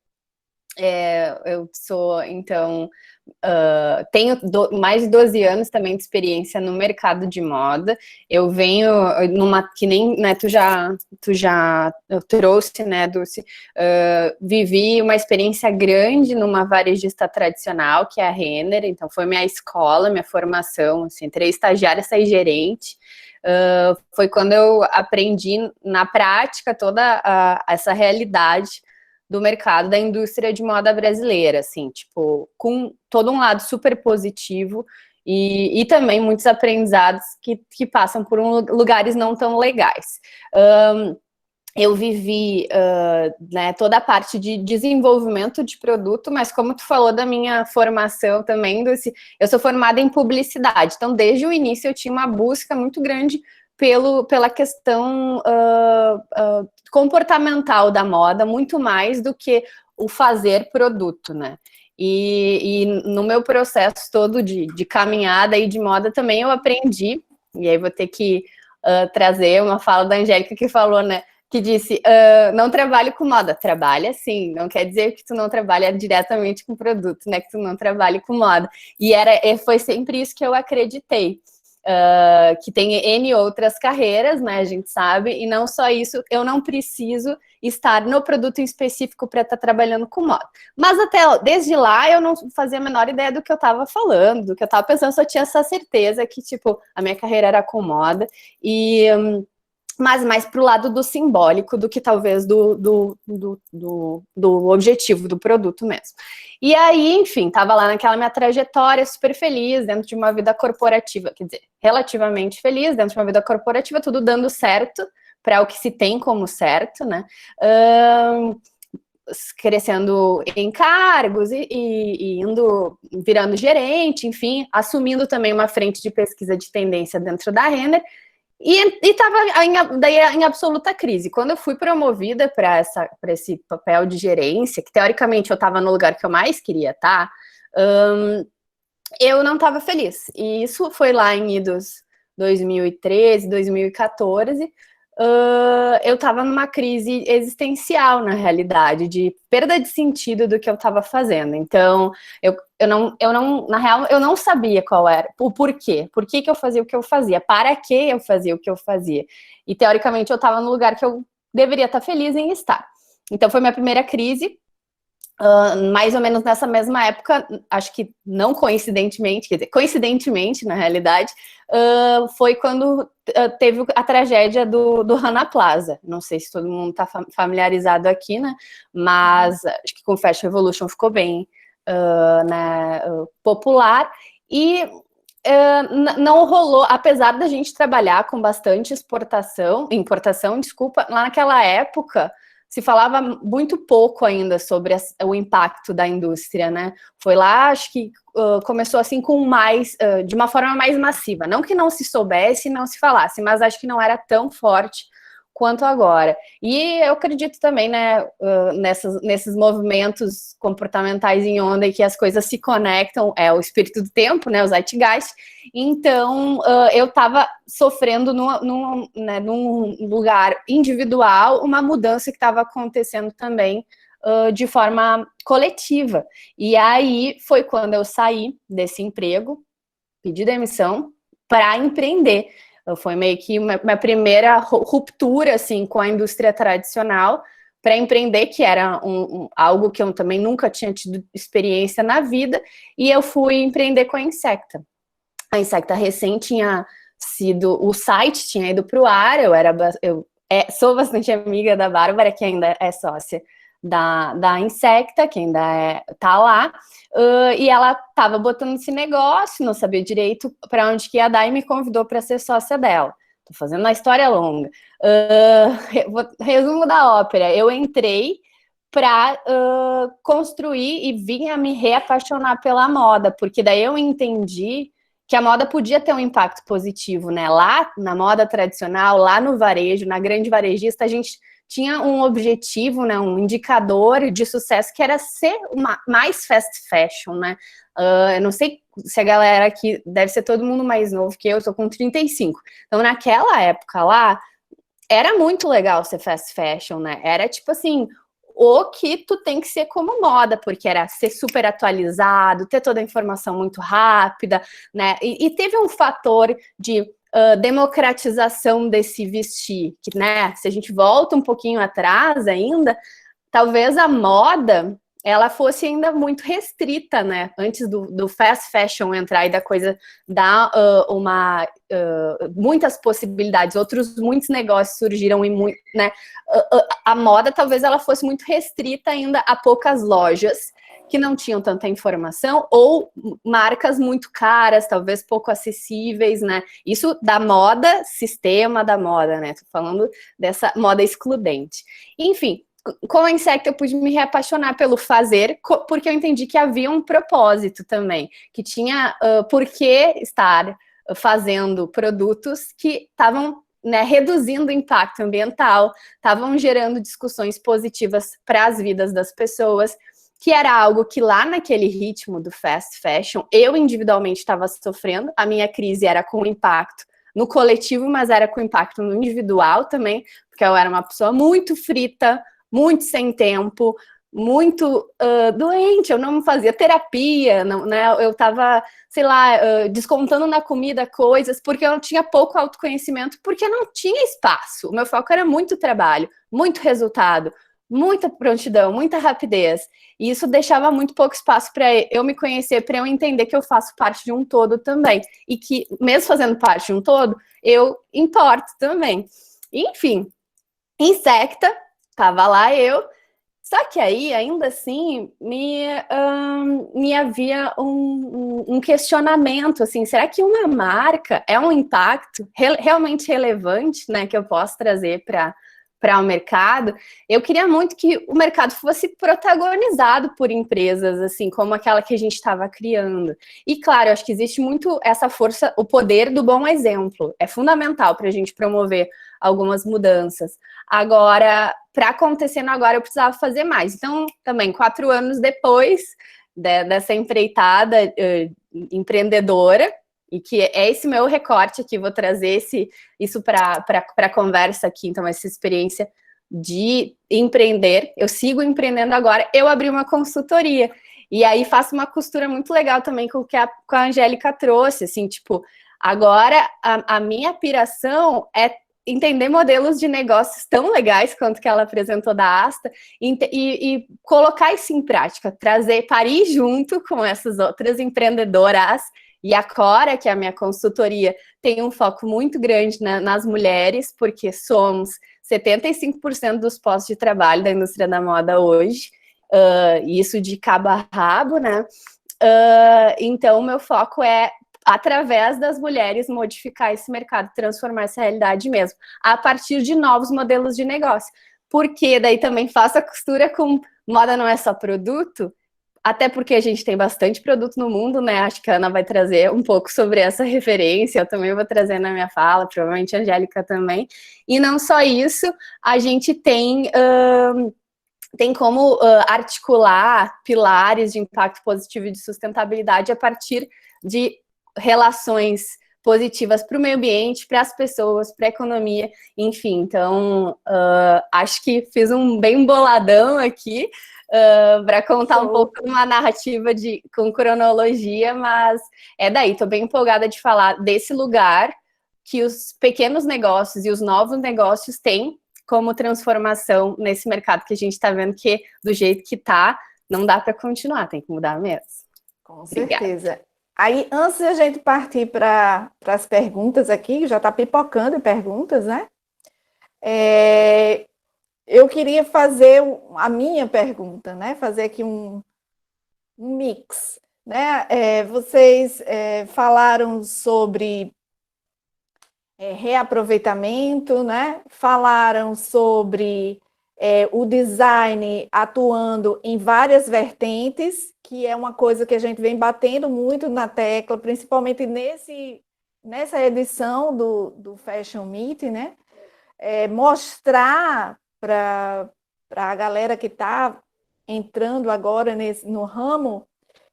Eu sou, então, tenho mais de 12 anos também de experiência no mercado de moda. Eu venho que nem, né, tu já trouxe, né, Dulce, vivi uma experiência grande numa varejista tradicional, que é a Renner, então foi minha escola, minha formação, assim, entrei estagiária, saí gerente. Foi quando eu aprendi na prática toda essa realidade do mercado da indústria de moda brasileira, assim, tipo, com todo um lado super positivo E também muitos aprendizados que passam por lugares não tão legais. Eu vivi né, toda a parte de desenvolvimento de produto, mas como tu falou da minha formação também, eu sou formada em publicidade, então desde o início eu tinha uma busca muito grande pela questão comportamental da moda, muito mais do que o fazer produto, né? E no meu processo todo de caminhada e de moda também eu aprendi, e aí vou ter que trazer uma fala da Angélica que falou, né? Que disse, não trabalho com moda. Trabalha sim, não quer dizer que tu não trabalha diretamente com produto, né? Que tu não trabalhe com moda. E foi sempre isso que eu acreditei. Que tem N outras carreiras, né? A gente sabe, e não só isso, eu não preciso estar no produto em específico para estar trabalhando com moda. Mas desde lá eu não fazia a menor ideia do que eu estava falando, do que eu estava pensando, só tinha essa certeza que, tipo, a minha carreira era com moda, mas mais para o lado do simbólico do que talvez do objetivo do produto mesmo. E aí, enfim, estava lá naquela minha trajetória super feliz, dentro de uma vida corporativa, quer dizer, relativamente feliz, dentro de uma vida corporativa, tudo dando certo para o que se tem como certo, né? Crescendo em cargos e virando gerente, enfim, assumindo também uma frente de pesquisa de tendência dentro da Renner. E estava em absoluta crise. Quando eu fui promovida para esse papel de gerência, que teoricamente eu estava no lugar que eu mais queria estar, eu não estava feliz. E isso foi lá em idos 2013, 2014. Eu estava numa crise existencial, na realidade, de perda de sentido do que eu estava fazendo. Então, na real, eu não sabia qual era, o porquê. Por que eu fazia o que eu fazia? Para que eu fazia o que eu fazia? E, teoricamente, eu estava no lugar que eu deveria estar feliz em estar. Então, foi minha primeira crise. Mais ou menos nessa mesma época, acho que não coincidentemente, quer dizer, coincidentemente, na realidade, foi quando teve a tragédia do Rana Plaza. Não sei se todo mundo está familiarizado aqui, né? Mas acho que com o Fashion Revolution ficou bem né, popular. E não rolou, apesar da gente trabalhar com bastante importação, desculpa, lá naquela época se falava muito pouco ainda sobre o impacto da indústria, né? Foi lá, acho que começou assim com de uma forma mais massiva. Não que não se soubesse e não se falasse, mas acho que não era tão forte quanto agora. E eu acredito também, né, nesses movimentos comportamentais em onda em que as coisas se conectam, é o espírito do tempo, né, o Zeitgeist. Então, eu estava sofrendo num lugar individual uma mudança que estava acontecendo também de forma coletiva. E aí foi quando eu saí desse emprego, pedi demissão para empreender. Foi meio que minha primeira ruptura assim, com a indústria tradicional para empreender, que era algo que eu também nunca tinha tido experiência na vida, e eu fui empreender com a Insecta. A Insecta recém tinha sido, o site tinha ido para o ar, eu sou bastante amiga da Bárbara, que ainda é sócia da Insecta, que ainda tá lá, e ela estava botando esse negócio, não sabia direito para onde que ia dar e me convidou para ser sócia dela. Tô fazendo uma história longa. Resumo da ópera, eu entrei para construir e vim a me reapaixonar pela moda, porque daí eu entendi que a moda podia ter um impacto positivo, né? Lá na moda tradicional, lá no varejo, na grande varejista, a gente tinha um objetivo, né, um indicador de sucesso que era ser mais fast fashion, né? Eu não sei se a galera aqui deve ser todo mundo mais novo que eu tô com 35. Então, naquela época lá, era muito legal ser fast fashion, né? Era tipo assim, o que tu tem que ser como moda, porque era ser super atualizado, ter toda a informação muito rápida, né? E teve um fator de democratização desse vestir, que, né, se a gente volta um pouquinho atrás ainda, talvez a moda, ela fosse ainda muito restrita, né, antes do fast fashion entrar e da coisa dar muitas possibilidades, muitos negócios surgiram e né, a moda talvez ela fosse muito restrita ainda a poucas lojas que não tinham tanta informação, ou marcas muito caras, talvez pouco acessíveis, né? Isso da moda, sistema da moda, né? Tô falando dessa moda excludente. Enfim, com a Insecta eu pude me reapaixonar pelo fazer, porque eu entendi que havia um propósito também, que tinha por que estar fazendo produtos que estavam, né, reduzindo o impacto ambiental, estavam gerando discussões positivas para as vidas das pessoas, que era algo que lá naquele ritmo do fast fashion, eu individualmente estava sofrendo, a minha crise era com impacto no coletivo, mas era com impacto no individual também, porque eu era uma pessoa muito frita, muito sem tempo, muito doente, eu não fazia terapia, não, né? Eu estava, sei lá, descontando na comida coisas, porque eu tinha pouco autoconhecimento, porque não tinha espaço. O meu foco era muito trabalho, muito resultado, muita prontidão, muita rapidez. E isso deixava muito pouco espaço para eu me conhecer, para eu entender que eu faço parte de um todo também. E que, mesmo fazendo parte de um todo, eu importo também. Enfim, Insecta, tava lá eu. Só que aí, ainda assim, me havia um questionamento, assim, será que uma marca é um impacto realmente relevante, né, que eu posso trazer para o mercado? Eu queria muito que o mercado fosse protagonizado por empresas, assim, como aquela que a gente estava criando. E, claro, eu acho que existe muito essa força, o poder do bom exemplo. É fundamental para a gente promover algumas mudanças. Agora, para acontecer no agora, eu precisava fazer mais. Então, também, 4 anos depois dessa empreitada empreendedora, e que é esse meu recorte aqui, vou trazer isso para a conversa aqui, então, essa experiência de empreender. Eu sigo empreendendo agora, eu abri uma consultoria, e aí faço uma costura muito legal também com o que a Angélica trouxe, assim, tipo, agora a minha piração é entender modelos de negócios tão legais quanto que ela apresentou da Asta e colocar isso em prática, parir junto com essas outras empreendedoras. E a Cora, que é a minha consultoria, tem um foco muito grande nas mulheres, porque somos 75% dos postos de trabalho da indústria da moda hoje, isso de cabo a rabo, né? Então, o meu foco é, através das mulheres, modificar esse mercado, transformar essa realidade mesmo, a partir de novos modelos de negócio. Porque daí também faço a costura com moda não é só produto, até porque a gente tem bastante produto no mundo, né? Acho que a Ana vai trazer um pouco sobre essa referência, eu também vou trazer na minha fala, provavelmente a Angélica também. E não só isso, a gente tem como articular pilares de impacto positivo e de sustentabilidade a partir de relações positivas para o meio ambiente, para as pessoas, para a economia, enfim. Então, acho que fiz um bem boladão aqui para contar um pouco de uma narrativa com cronologia, mas é daí, estou bem empolgada de falar desse lugar que os pequenos negócios e os novos negócios têm como transformação nesse mercado que a gente está vendo que, do jeito que está, não dá para continuar, tem que mudar mesmo. Com certeza. Aí, antes de a gente partir para as perguntas aqui, já está pipocando perguntas, né? Eu queria fazer a minha pergunta, né? Fazer aqui um mix, né? Vocês falaram sobre reaproveitamento, né? Falaram sobre o design atuando em várias vertentes, que é uma coisa que a gente vem batendo muito na tecla, principalmente nessa edição do Fashion Meet, né? Mostrar para a galera que está entrando agora no ramo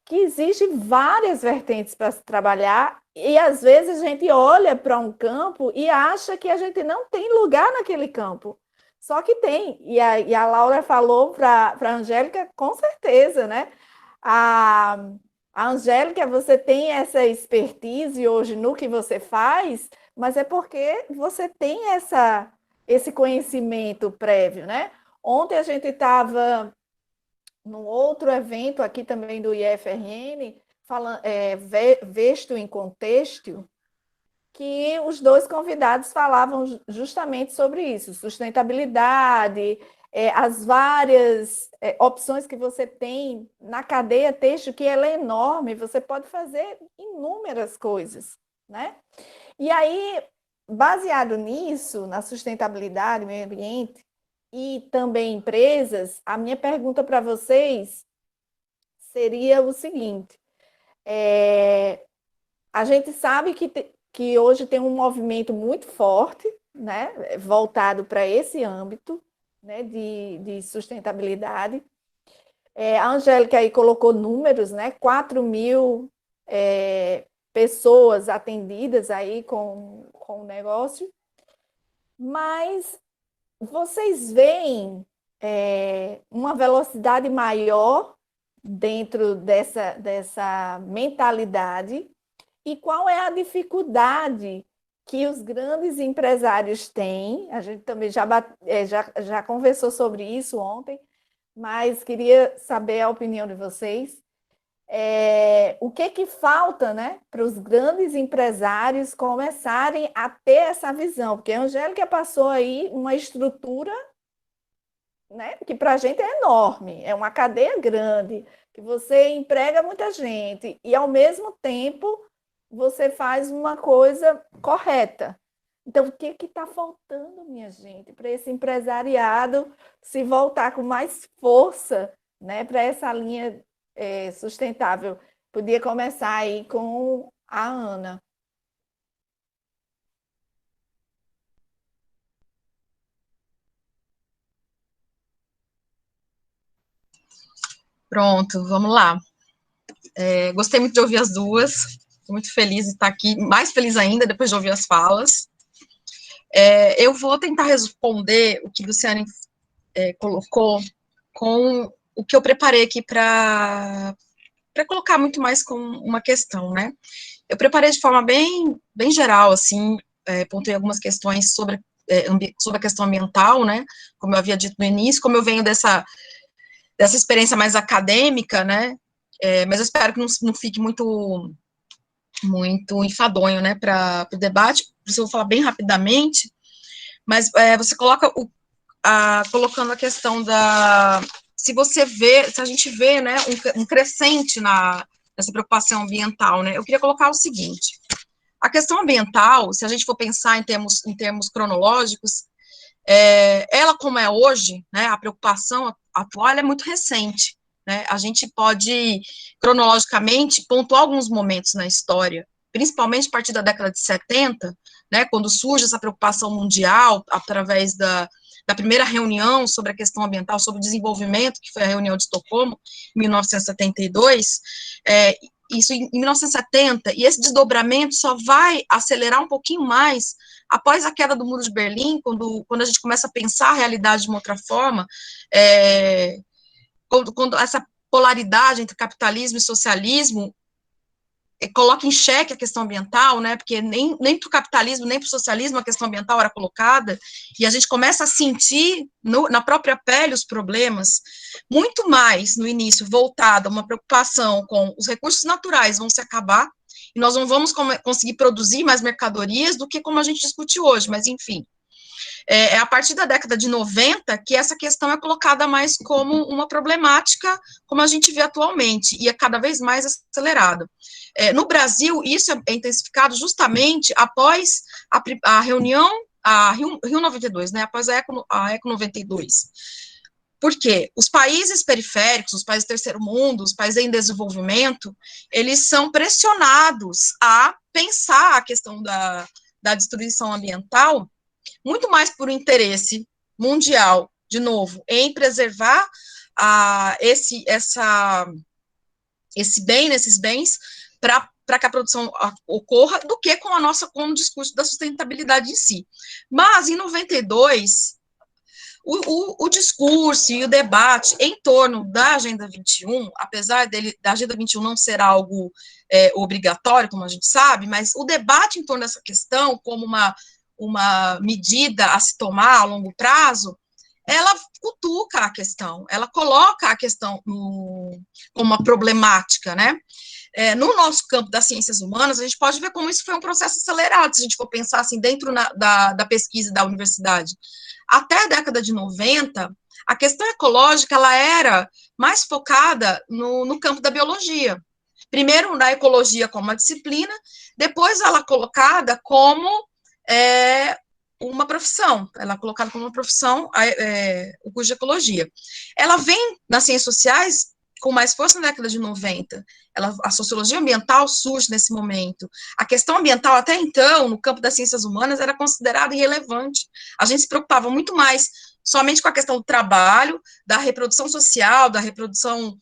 que existem várias vertentes para se trabalhar e, às vezes, a gente olha para um campo e acha que a gente não tem lugar naquele campo. Só que tem. E a Laura falou para a Angélica, com certeza, né? A Angélica, você tem essa expertise hoje no que você faz, mas é porque você tem esse conhecimento prévio, né? Ontem a gente estava num outro evento aqui também do IFRN, Vesto em Contexto, que os dois convidados falavam justamente sobre isso, sustentabilidade, as várias opções que você tem na cadeia têxtil, que ela é enorme, você pode fazer inúmeras coisas, né? E aí, baseado nisso, na sustentabilidade, meio ambiente e também empresas, a minha pergunta para vocês seria o seguinte: a gente sabe que hoje tem um movimento muito forte, né, voltado para esse âmbito, né, de sustentabilidade. A Angélica aí colocou números, né, 4.000 pessoas atendidas aí com o negócio, mas vocês veem uma velocidade maior dentro dessa mentalidade, e qual é a dificuldade que os grandes empresários têm? A gente também já conversou sobre isso ontem, mas queria saber a opinião de vocês. O que falta, né, para os grandes empresários começarem a ter essa visão? Porque a Angélica passou aí uma estrutura, né, que para a gente é enorme, é uma cadeia grande, que você emprega muita gente e, ao mesmo tempo, você faz uma coisa correta. Então, o que está faltando, minha gente, para esse empresariado se voltar com mais força, né, para essa linha sustentável? Podia começar aí com a Ana. Pronto, vamos lá. Gostei muito de ouvir as duas, estou muito feliz de estar aqui, mais feliz ainda depois de ouvir as falas. Eu vou tentar responder o que a Luciane colocou com o que eu preparei aqui para colocar muito mais com uma questão, né? Eu preparei de forma bem geral, assim, pontuei algumas questões sobre a questão ambiental, né? Como eu havia dito no início, como eu venho dessa experiência mais acadêmica, né? Mas eu espero que não fique muito enfadonho, né, para o debate. Por isso eu vou falar bem rapidamente, mas você coloca colocando a questão se a gente vê, né, um crescente nessa preocupação ambiental, né, eu queria colocar o seguinte: a questão ambiental, se a gente for pensar em termos cronológicos, ela como é hoje, né, a preocupação atual é muito recente, né, a gente pode, cronologicamente, pontuar alguns momentos na história, principalmente a partir da década de 70, né, quando surge essa preocupação mundial, através da primeira reunião sobre a questão ambiental, sobre o desenvolvimento, que foi a reunião de Estocolmo, em 1972, isso em 1970, e esse desdobramento só vai acelerar um pouquinho mais após a queda do Muro de Berlim, quando a gente começa a pensar a realidade de uma outra forma, quando essa polaridade entre capitalismo e socialismo coloca em xeque a questão ambiental, né, porque nem para o capitalismo, nem para o socialismo a questão ambiental era colocada, e a gente começa a sentir na própria pele os problemas, muito mais no início voltada a uma preocupação com os recursos naturais vão se acabar, e nós não vamos conseguir produzir mais mercadorias do que como a gente discute hoje, mas enfim. A partir da década de 90 que essa questão é colocada mais como uma problemática, como a gente vê atualmente, e é cada vez mais acelerado. No Brasil, isso é intensificado justamente após a reunião, a Rio 92, né, após a Eco 92. Por quê? Os países periféricos, os países do terceiro mundo, os países em desenvolvimento, eles são pressionados a pensar a questão da destruição ambiental muito mais por interesse mundial, de novo, em preservar esses bens para que a produção ocorra, do que com o discurso da sustentabilidade em si. Mas, em 92, o discurso e o debate em torno da Agenda 21, apesar da Agenda 21 não ser algo obrigatório, como a gente sabe, mas o debate em torno dessa questão, como uma medida a se tomar a longo prazo, ela cutuca a questão, ela coloca a questão como uma problemática, né? No nosso campo das ciências humanas, a gente pode ver como isso foi um processo acelerado, se a gente for pensar assim, dentro da pesquisa da universidade. Até a década de 90, a questão ecológica, ela era mais focada no campo da biologia. Primeiro, na ecologia como uma disciplina, depois ela colocada como uma profissão, ela é colocada como uma profissão, o curso de ecologia. Ela vem nas ciências sociais com mais força na década de 90. A sociologia ambiental surge nesse momento. A questão ambiental, até então, no campo das ciências humanas, era considerada irrelevante. A gente se preocupava muito mais somente com a questão do trabalho, da reprodução social, da reprodução,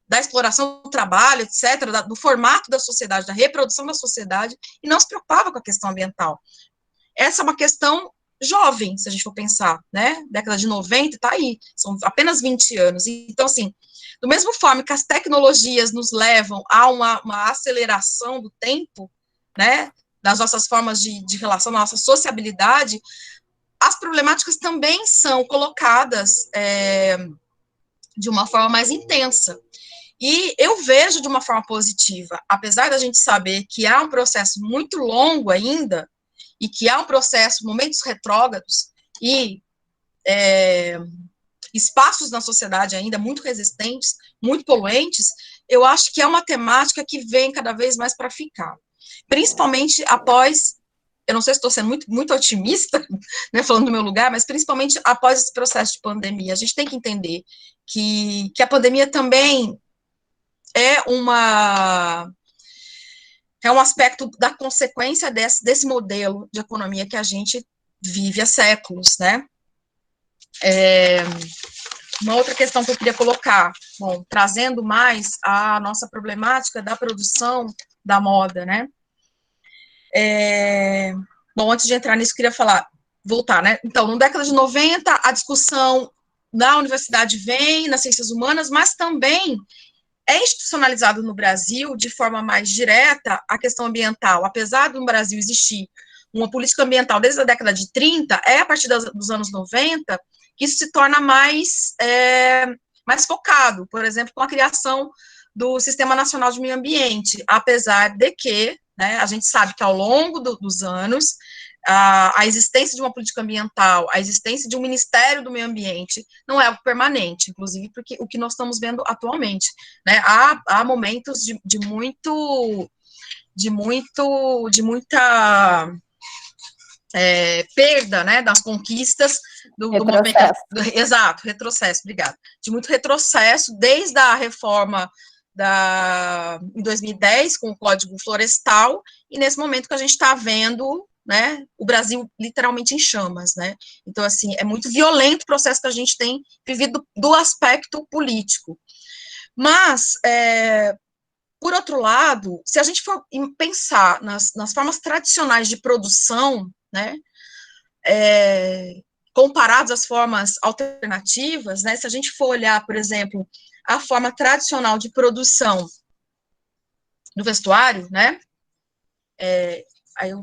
da exploração do trabalho, etc., do formato da sociedade, da reprodução da sociedade, e não se preocupava com a questão ambiental. Essa é uma questão jovem, se a gente for pensar, né? Década de 90, tá aí, são apenas 20 anos. Então, assim, do mesmo forma que as tecnologias nos levam a uma aceleração do tempo, né? Das nossas formas de relação, da nossa sociabilidade, as problemáticas também são colocadas de uma forma mais intensa. E eu vejo de uma forma positiva, apesar da gente saber que há um processo muito longo ainda, e que há um processo, momentos retrógrados, e espaços na sociedade ainda muito resistentes, muito poluentes, eu acho que é uma temática que vem cada vez mais para ficar. Principalmente após, eu não sei se estou sendo muito, muito otimista, né, falando do meu lugar, mas principalmente após esse processo de pandemia. A gente tem que entender que a pandemia também é um aspecto da consequência desse modelo de economia que a gente vive há séculos, né? Uma outra questão que eu queria colocar, bom, trazendo mais a nossa problemática da produção da moda, né? Bom, antes de entrar nisso, eu queria voltar, né? Então, na década de 90, a discussão na universidade vem, nas ciências humanas, mas também é institucionalizado no Brasil, de forma mais direta, a questão ambiental. Apesar do Brasil existir uma política ambiental desde a década de 30, é a partir dos anos 90 que isso se torna mais focado, por exemplo, com a criação do Sistema Nacional de Meio Ambiente, apesar de que, né, a gente sabe que ao longo dos anos, a existência de uma política ambiental, a existência de um Ministério do Meio Ambiente não é algo permanente, inclusive porque o que nós estamos vendo atualmente, né, há momentos de muita perda, né, das conquistas do movimento, exato, retrocesso, obrigada, de muito retrocesso, desde a reforma em 2010, com o Código Florestal, e nesse momento que a gente está vendo, né, o Brasil literalmente em chamas, né, então, assim, é muito violento o processo que a gente tem vivido do aspecto político, mas, por outro lado, se a gente for pensar nas formas tradicionais de produção, né, comparados às formas alternativas, né, se a gente for olhar, por exemplo, a forma tradicional de produção do vestuário, né,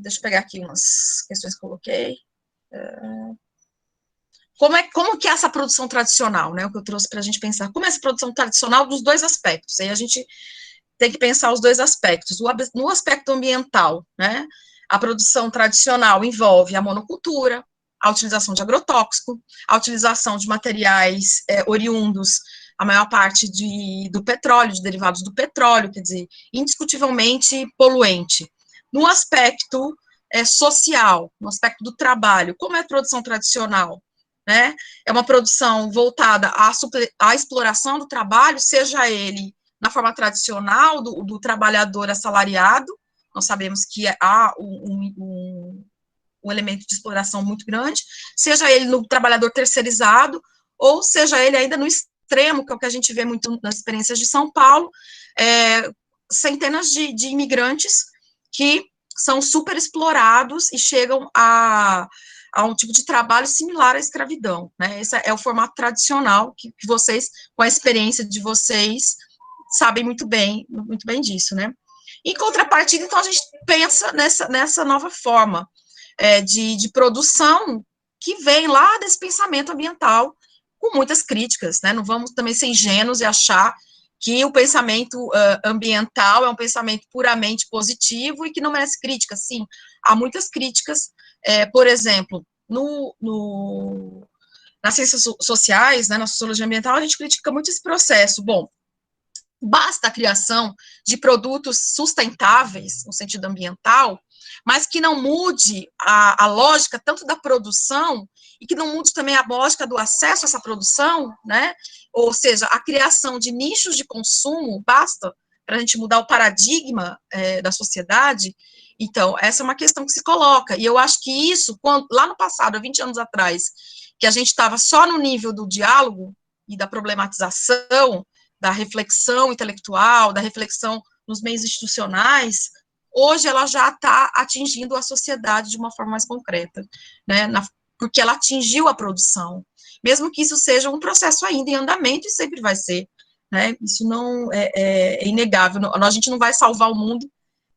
deixa eu pegar aqui umas questões que coloquei, como que é essa produção tradicional, né, o que eu trouxe para a gente pensar, como é essa produção tradicional dos dois aspectos, aí a gente tem que pensar os dois aspectos, no aspecto ambiental, né, a produção tradicional envolve a monocultura, a utilização de agrotóxico, a utilização de materiais oriundos, a maior parte do petróleo, de derivados do petróleo, quer dizer, indiscutivelmente poluente. No aspecto social, no aspecto do trabalho, como é a produção tradicional? Né? É uma produção voltada à exploração do trabalho, seja ele na forma tradicional do trabalhador assalariado, nós sabemos que há um elemento de exploração muito grande, seja ele no trabalhador terceirizado, ou seja ele ainda no extremo, que é o que a gente vê muito nas experiências de São Paulo, centenas de imigrantes que são super explorados e chegam a um tipo de trabalho similar à escravidão, né? Esse é o formato tradicional que vocês, com a experiência de vocês, sabem muito bem disso, né? Em contrapartida, então, a gente pensa nessa nova forma de produção que vem lá desse pensamento ambiental, com muitas críticas, né? Não vamos também ser ingênuos e achar que o pensamento ambiental é um pensamento puramente positivo e que não merece crítica. Sim, há muitas críticas, por exemplo, nas ciências sociais, né, na sociologia ambiental, a gente critica muito esse processo. Bom, basta a criação de produtos sustentáveis, no sentido ambiental, mas que não mude a lógica tanto da produção e que não mude também a lógica do acesso a essa produção, né? Ou seja, a criação de nichos de consumo, basta para a gente mudar o paradigma da sociedade. Então, essa é uma questão que se coloca, e eu acho que isso, lá no passado, há 20 anos atrás, que a gente estava só no nível do diálogo e da problematização, da reflexão intelectual, da reflexão nos meios institucionais, hoje ela já está atingindo a sociedade de uma forma mais concreta, né, porque ela atingiu a produção, mesmo que isso seja um processo ainda em andamento, e sempre vai ser, né, isso não é inegável, a gente não vai salvar o mundo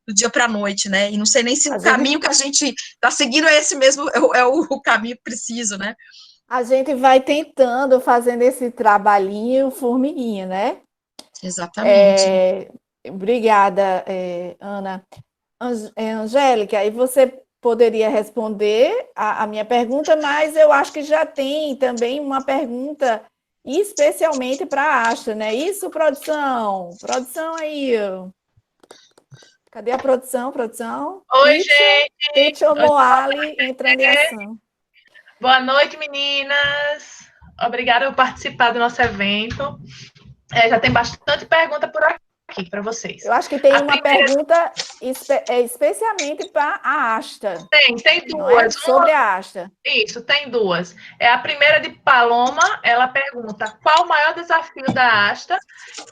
do dia para a noite, né, e não sei nem se o caminho que a gente está seguindo é esse mesmo, é o caminho preciso, né. A gente vai tentando, fazendo esse trabalhinho, formiguinha, né? Exatamente. Obrigada, Ana. Angélica, e você poderia responder a minha pergunta, mas eu acho que já tem também uma pergunta especialmente para a Asta, né? Isso, produção? Produção aí. Cadê a produção? Produção? Oi, gente! Teacher Moali entrando em ação. Boa noite, meninas. Obrigada por participar do nosso evento. Já tem bastante pergunta por aqui para vocês. Eu acho que tem uma pergunta especialmente para a Asta. Tem duas. Sobre a Asta. Isso, tem duas. A primeira de Paloma, ela pergunta: qual o maior desafio da Asta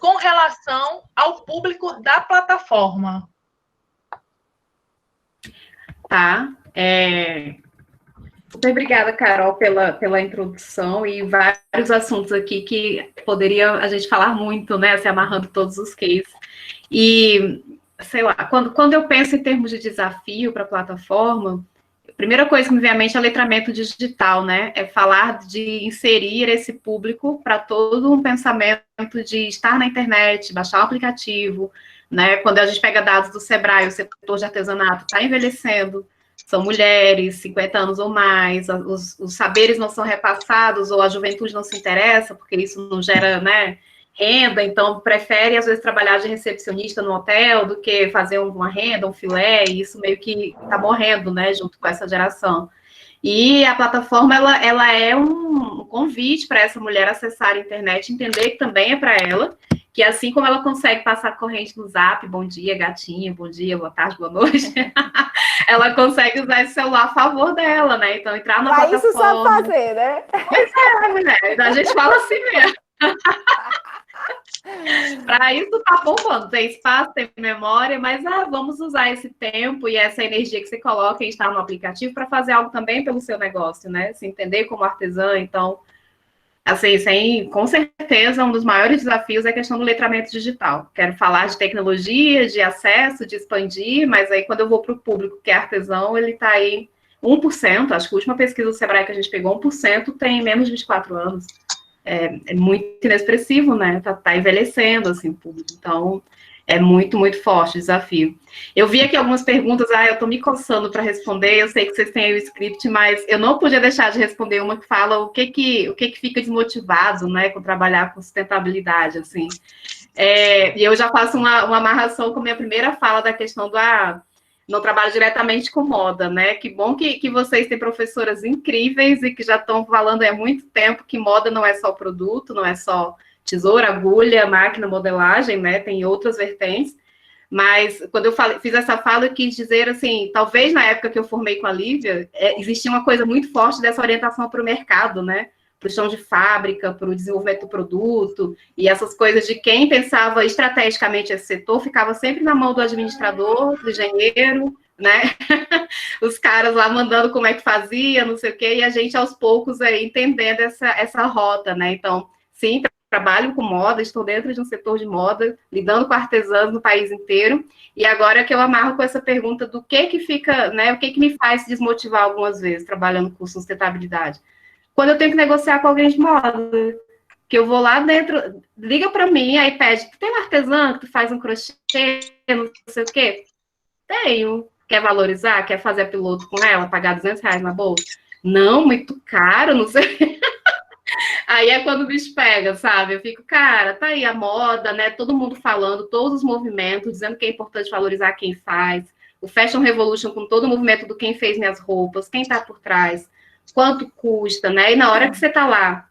com relação ao público da plataforma? Tá. Muito obrigada, Carol, pela introdução e vários assuntos aqui que poderia a gente falar muito, né, se amarrando todos os cases. E, sei lá, quando eu penso em termos de desafio para a plataforma, a primeira coisa que me vem à mente é letramento digital, né, é falar de inserir esse público para todo um pensamento de estar na internet, baixar o aplicativo, né, quando a gente pega dados do Sebrae, o setor de artesanato está envelhecendo, são mulheres, 50 anos ou mais, os saberes não são repassados, ou a juventude não se interessa, porque isso não gera, né, renda, então prefere, às vezes, trabalhar de recepcionista no hotel do que fazer uma renda, um filé, e isso meio que está morrendo, né, junto com essa geração. E a plataforma, ela é um convite para essa mulher acessar a internet, entender que também é para ela, que assim como ela consegue passar corrente no Zap, bom dia, gatinho, bom dia, boa tarde, boa noite, ela consegue usar esse celular a favor dela, né? Então, entrar na plataforma... isso sabe fazer, né? Pois mulher, a gente fala assim mesmo. Para isso tá bombando, tem espaço, tem memória, mas vamos usar esse tempo e essa energia que você coloca em estar no aplicativo para fazer algo também pelo seu negócio, né? Se entender como artesã, então... Assim, com certeza, um dos maiores desafios é a questão do letramento digital. Quero falar de tecnologia, de acesso, de expandir, mas aí quando eu vou para o público que é artesão, ele está aí 1%, acho que a última pesquisa do Sebrae que a gente pegou, 1% tem menos de 24 anos. É muito inexpressivo, né? Tá envelhecendo, assim, o público. Então, é muito, muito forte o desafio. Eu vi aqui algumas perguntas, eu estou me coçando para responder, eu sei que vocês têm aí o script, mas eu não podia deixar de responder uma que fala o que fica desmotivado, né, com trabalhar com sustentabilidade, assim. E eu já faço uma amarração com a minha primeira fala da questão do não trabalho diretamente com moda, né? Que bom que vocês têm professoras incríveis e que já estão falando há muito tempo que moda não é só produto, não é só tesoura, agulha, máquina, modelagem, né? Tem outras vertentes. Mas quando eu fiz essa fala, eu quis dizer assim, talvez na época que eu formei com a Lívia, existia uma coisa muito forte dessa orientação para o mercado, né? Para o chão de fábrica, para o desenvolvimento do produto, e essas coisas de quem pensava estrategicamente esse setor, ficava sempre na mão do administrador, do engenheiro, né? Os caras lá mandando como é que fazia, não sei o quê, e a gente aos poucos entendendo essa rota, né? Então, sim, trabalho com moda, estou dentro de um setor de moda, lidando com artesãos no país inteiro, e agora que eu amarro com essa pergunta do que fica, né, o que me faz se desmotivar algumas vezes, trabalhando com sustentabilidade. Quando eu tenho que negociar com alguém de moda, que eu vou lá dentro, liga para mim, aí pede, tu tem uma artesã que tu faz um crochê, não sei o quê? Tenho. Quer valorizar? Quer fazer a piloto com ela, pagar R$200 na bolsa? Não, muito caro, não sei. Aí é quando o bicho pega, sabe? Eu fico, cara, tá aí a moda, né? Todo mundo falando, todos os movimentos, dizendo que é importante valorizar quem faz. O Fashion Revolution com todo o movimento do quem fez minhas roupas, quem tá por trás, quanto custa, né? E na hora que você tá lá,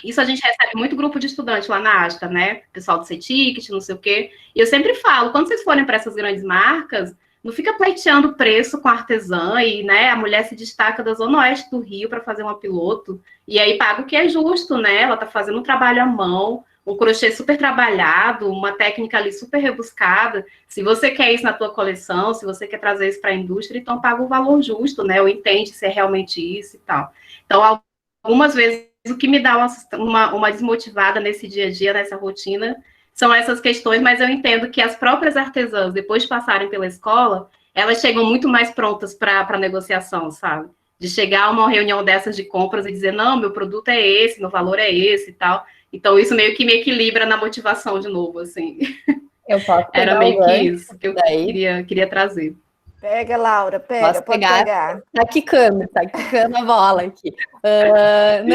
isso a gente recebe muito grupo de estudante lá na Asta, né? Pessoal do C-Ticket, não sei o quê. E eu sempre falo, quando vocês forem para essas grandes marcas, não fica pleiteando preço com a artesã e, né, a mulher se destaca da Zona Oeste do Rio para fazer uma piloto, e aí paga o que é justo, né? Ela tá fazendo um trabalho à mão, um crochê super trabalhado, uma técnica ali super rebuscada. Se você quer isso na tua coleção, se você quer trazer isso para a indústria, então paga o valor justo, né? Ou entende se é realmente isso e tal. Então, algumas vezes, o que me dá uma desmotivada nesse dia a dia, nessa rotina, são essas questões, mas eu entendo que as próprias artesãs, depois de passarem pela escola, elas chegam muito mais prontas para negociação, sabe? De chegar a uma reunião dessas de compras e dizer, não, meu produto é esse, meu valor é esse e tal. Então, isso meio que me equilibra na motivação de novo, assim. Eu posso pegar Era meio o que gancho isso que eu daí. queria trazer. Pega, Laura, pega, Posso pode pegar? pegar. Tá quicando a bola aqui.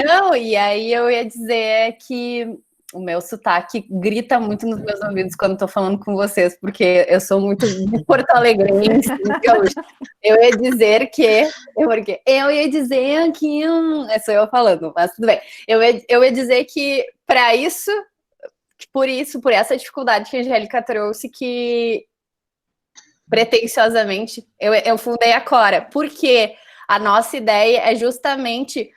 Não, e aí eu ia dizer que o meu sotaque grita muito nos meus ouvidos quando estou falando com vocês, porque eu sou muito de porto-alegrense, gaúcha. Eu ia dizer que... Eu ia dizer que... sou eu falando, mas tudo bem. Eu ia dizer que, para isso, por essa dificuldade que a Angélica trouxe, que pretensiosamente eu fundei a Cora, porque a nossa ideia é justamente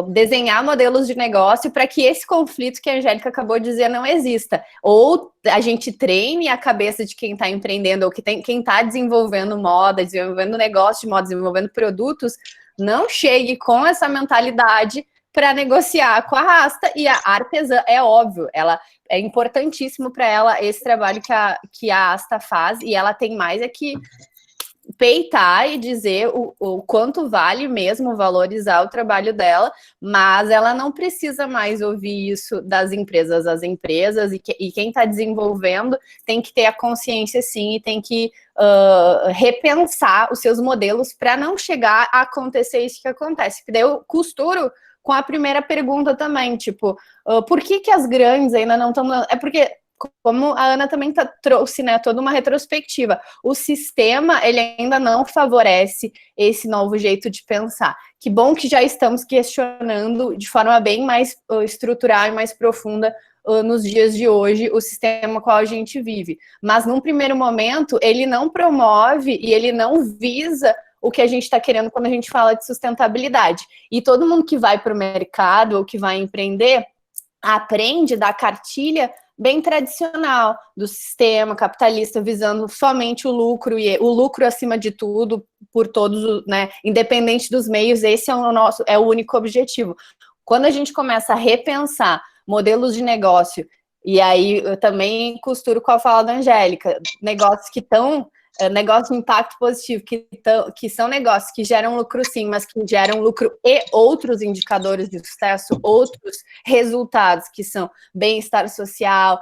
desenhar modelos de negócio para que esse conflito que a Angélica acabou de dizer não exista. Ou a gente treine a cabeça de quem está empreendendo, ou quem está desenvolvendo moda, desenvolvendo negócio de moda, desenvolvendo produtos, não chegue com essa mentalidade para negociar com a Asta. E a artesã, é óbvio, ela é importantíssimo para ela esse trabalho que a Asta faz, e ela tem mais é que peitar e dizer o quanto vale mesmo valorizar o trabalho dela, mas ela não precisa mais ouvir isso das empresas. As empresas e quem está desenvolvendo tem que ter a consciência, sim, e tem que repensar os seus modelos para não chegar a acontecer isso que acontece. Daí eu costuro com a primeira pergunta também, tipo, por que as grandes ainda não estão... É porque, como a Ana também trouxe, né, toda uma retrospectiva, o sistema, ele ainda não favorece esse novo jeito de pensar. Que bom que já estamos questionando de forma bem mais estrutural e mais profunda nos dias de hoje o sistema qual a gente vive. Mas, num primeiro momento, ele não promove e ele não visa o que a gente está querendo quando a gente fala de sustentabilidade. E todo mundo que vai para o mercado ou que vai empreender aprende da cartilha bem tradicional do sistema capitalista, visando somente o lucro, e o lucro acima de tudo, por todos, né, independente dos meios. Esse é o único objetivo. Quando a gente começa a repensar modelos de negócio, e aí eu também costuro com a fala da Angélica, negócios que estão... negócio de impacto positivo, que são negócios que geram lucro sim, mas que geram lucro e outros indicadores de sucesso, outros resultados, que são bem-estar social,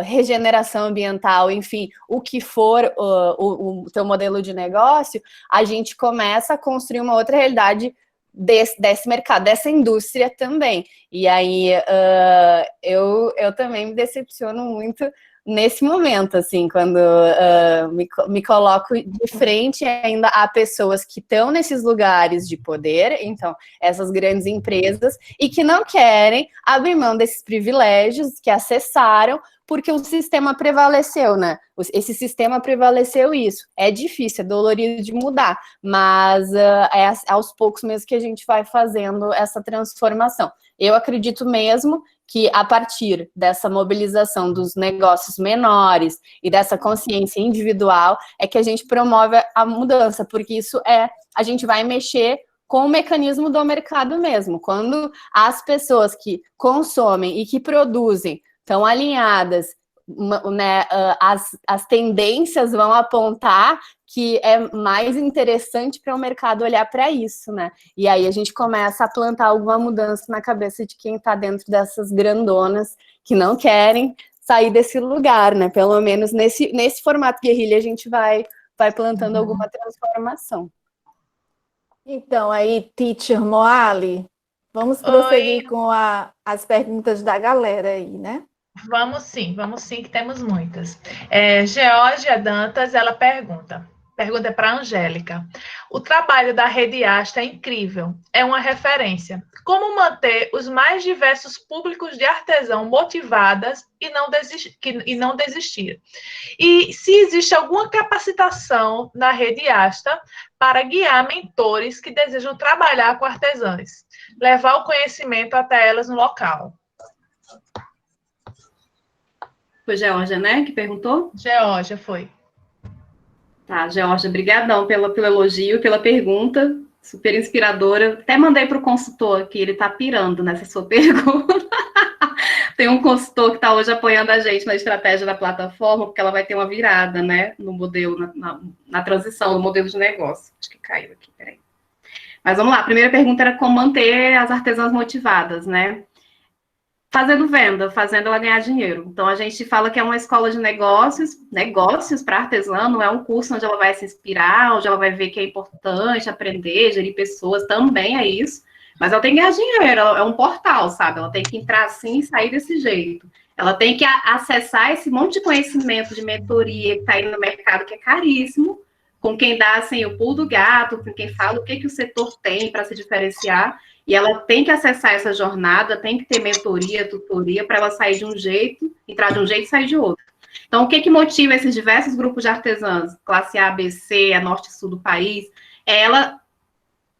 regeneração ambiental, enfim, o que for o teu modelo de negócio, a gente começa a construir uma outra realidade desse mercado, dessa indústria também. E aí eu também me decepciono muito nesse momento, assim, quando me coloco de frente ainda a pessoas que estão nesses lugares de poder, então, essas grandes empresas, e que não querem abrir mão desses privilégios que acessaram, porque o sistema prevaleceu, né? Esse sistema prevaleceu isso. É difícil, é dolorido de mudar, mas é aos poucos mesmo que a gente vai fazendo essa transformação. Eu acredito mesmo que a partir dessa mobilização dos negócios menores e dessa consciência individual é que a gente promove a mudança, porque isso a gente vai mexer com o mecanismo do mercado mesmo. Quando as pessoas que consomem e que produzem estão alinhadas, né, as tendências vão apontar que é mais interessante para o mercado olhar para isso, né? E aí a gente começa a plantar alguma mudança na cabeça de quem está dentro dessas grandonas que não querem sair desse lugar, né? Pelo menos nesse formato guerrilha a gente vai plantando alguma transformação. Então, aí, Teacher Moali, Vamos prosseguir com as perguntas da galera aí, né? Vamos sim, que temos muitas. Geórgia Dantas, ela pergunta para a Angélica. O trabalho da Rede Asta é incrível, é uma referência. Como manter os mais diversos públicos de artesão motivadas e não desistir? E se existe alguma capacitação na Rede Asta para guiar mentores que desejam trabalhar com artesãs, levar o conhecimento até elas no local? Foi Geórgia, né, que perguntou? Geórgia, foi. Tá, Geórgia, brigadão pelo elogio, pela pergunta, super inspiradora. Até mandei para o consultor que ele está pirando nessa sua pergunta. Tem um consultor que está hoje apoiando a gente na estratégia da plataforma, porque ela vai ter uma virada, né, no modelo, na transição do modelo de negócio. Acho que caiu aqui, peraí. Mas vamos lá, a primeira pergunta era como manter as artesãs motivadas, né? Fazendo venda, fazendo ela ganhar dinheiro. Então, a gente fala que é uma escola de negócios para artesã, não é um curso onde ela vai se inspirar, onde ela vai ver que é importante aprender, gerir pessoas, também é isso, mas ela tem que ganhar dinheiro, é um portal, sabe? Ela tem que entrar assim e sair desse jeito. Ela tem que acessar esse monte de conhecimento de mentoria que está aí no mercado, que é caríssimo, com quem dá, assim, o pulo do gato, com quem fala o que o setor tem para se diferenciar. E ela tem que acessar essa jornada, tem que ter mentoria, tutoria, para ela sair de um jeito, entrar de um jeito e sair de outro. Então, o que motiva esses diversos grupos de artesãs, classe A, B, C, a norte e sul do país, é ela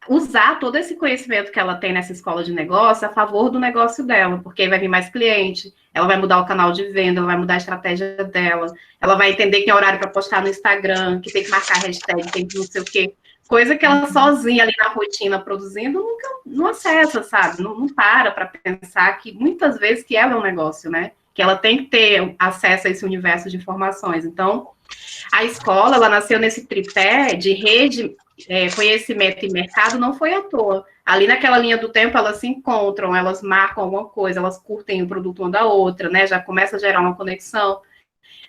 usar todo esse conhecimento que ela tem nessa escola de negócio a favor do negócio dela, porque aí vai vir mais cliente, ela vai mudar o canal de venda, ela vai mudar a estratégia dela, ela vai entender que é horário para postar no Instagram, que tem que marcar hashtag, tem que não sei o quê. Coisa que ela sozinha ali na rotina produzindo nunca não acessa, sabe? Não para pensar que muitas vezes que ela é um negócio, né? Que ela tem que ter acesso a esse universo de informações. Então, a escola, ela nasceu nesse tripé de rede, conhecimento e mercado, não foi à toa. Ali naquela linha do tempo, elas se encontram, elas marcam alguma coisa, elas curtem o produto uma da outra, né? Já começa a gerar uma conexão.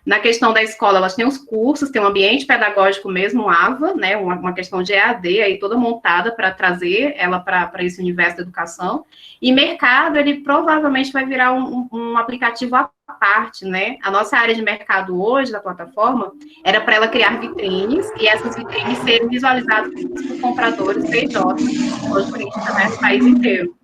Na questão da escola, elas têm os cursos, tem um ambiente pedagógico mesmo, AVA, né, uma questão de EAD, aí toda montada para trazer ela para esse universo da educação. E mercado, ele provavelmente vai virar um aplicativo à parte, né? A nossa área de mercado hoje, da plataforma, era para ela criar vitrines, e essas vitrines serem visualizadas por compradores PJ, lojistas, né, no país inteiro.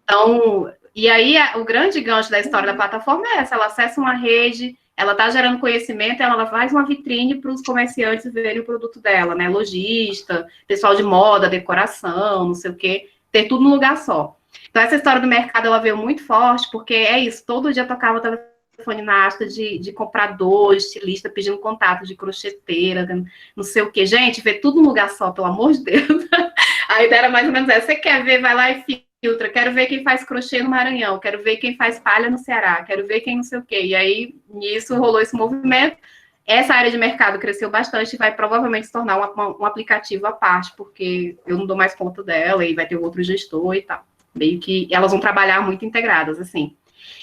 Então, e aí, o grande gancho da história da plataforma é essa, ela acessa uma rede, ela está gerando conhecimento, ela faz uma vitrine para os comerciantes verem o produto dela, né? Lojista, pessoal de moda, decoração, não sei o quê, ter tudo num lugar só. Então, essa história do mercado, ela veio muito forte, porque é isso, todo dia tocava o telefone na asta de comprador, estilista, pedindo contato de crocheteira, não sei o quê. Gente, ver tudo num lugar só, pelo amor de Deus. A ideia era mais ou menos essa, você quer ver, vai lá e filtra, quero ver quem faz crochê no Maranhão, quero ver quem faz palha no Ceará, quero ver quem não sei o quê. E aí, nisso, rolou esse movimento. Essa área de mercado cresceu bastante e vai provavelmente se tornar um aplicativo à parte, porque eu não dou mais conta dela e vai ter outro gestor e tal. Meio que elas vão trabalhar muito integradas, assim.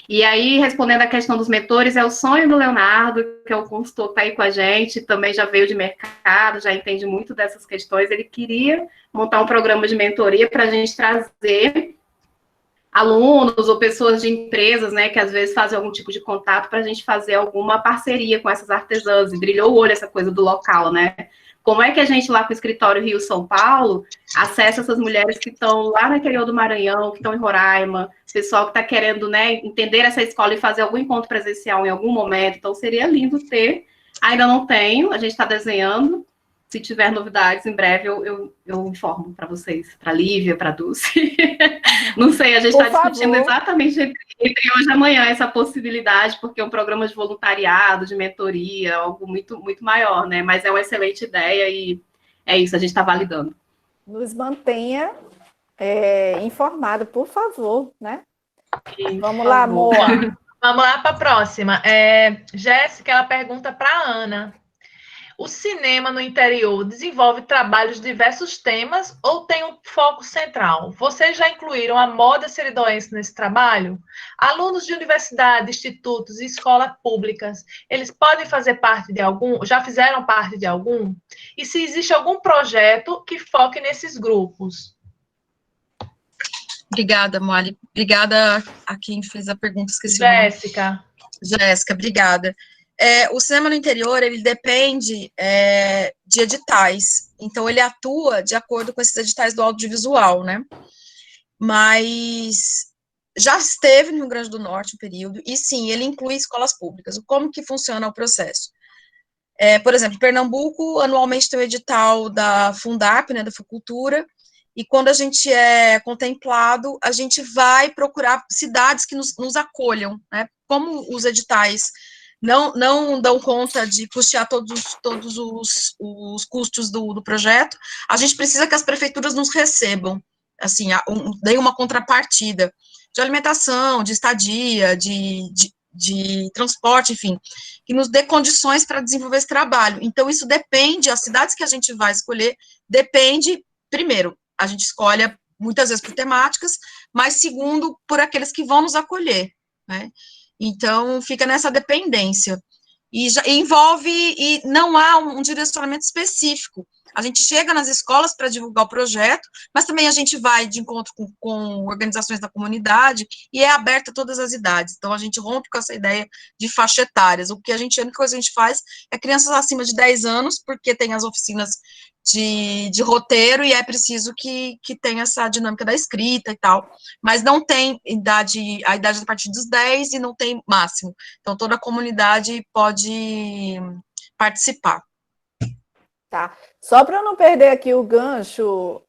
E aí, respondendo a questão dos mentores, é o sonho do Leonardo, que é o consultor que está aí com a gente, também já veio de mercado, já entende muito dessas questões. Ele queria montar um programa de mentoria para a gente trazer alunos ou pessoas de empresas, né, que às vezes fazem algum tipo de contato para a gente fazer alguma parceria com essas artesãs. E brilhou o olho essa coisa do local, né? Como é que a gente lá com o escritório Rio-São Paulo acessa essas mulheres que estão lá no interior do Maranhão, que estão em Roraima, pessoal que está querendo, né, entender essa escola e fazer algum encontro presencial em algum momento. Então, seria lindo ter. Ainda não tenho, a gente está desenhando. Se tiver novidades, em breve eu informo para vocês, para a Lívia, para a Dulce. Não sei, a gente está discutindo exatamente entre hoje e amanhã essa possibilidade, porque é um programa de voluntariado, de mentoria, algo muito, muito maior, né? Mas é uma excelente ideia e é isso, a gente está validando. Nos mantenha informado, por favor, né? Vamos lá, Moa. Vamos lá para a próxima. Jéssica, ela pergunta para a Ana. O cinema no interior desenvolve trabalhos de diversos temas ou tem um foco central? Vocês já incluíram a moda seridoense nesse trabalho? Alunos de universidade, institutos e escolas públicas, eles podem fazer parte de algum? Já fizeram parte de algum? E se existe algum projeto que foque nesses grupos? Obrigada, Moali. Obrigada a quem fez a pergunta, esqueci o nome. Jéssica. Jéssica, obrigada. O cinema no interior, ele depende de editais, então ele atua de acordo com esses editais do audiovisual, né? Mas já esteve no Rio Grande do Norte um período, e sim, ele inclui escolas públicas. Como que funciona o processo? Por exemplo, em Pernambuco, anualmente tem o edital da Fundap, né, da Fucultura, e quando a gente é contemplado, a gente vai procurar cidades que nos acolham, né? Como os editais não dão conta de custear todos os custos do projeto, a gente precisa que as prefeituras nos recebam, assim, deem uma contrapartida de alimentação, de estadia, de transporte, enfim, que nos dê condições para desenvolver esse trabalho. Então, isso depende, as cidades que a gente vai escolher, depende, primeiro, a gente escolhe muitas vezes por temáticas, mas segundo, por aqueles que vão nos acolher, né? Então, fica nessa dependência. E envolve, e não há um direcionamento específico. A gente chega nas escolas para divulgar o projeto, mas também a gente vai de encontro com organizações da comunidade e é aberta a todas as idades. Então, a gente rompe com essa ideia de faixa etárias. A única coisa que a gente faz é crianças acima de 10 anos, porque tem as oficinas de roteiro e é preciso que tenha essa dinâmica da escrita e tal. Mas não tem a idade a partir dos 10 e não tem máximo. Então, toda a comunidade pode participar. Tá. Só para eu não perder aqui o gancho,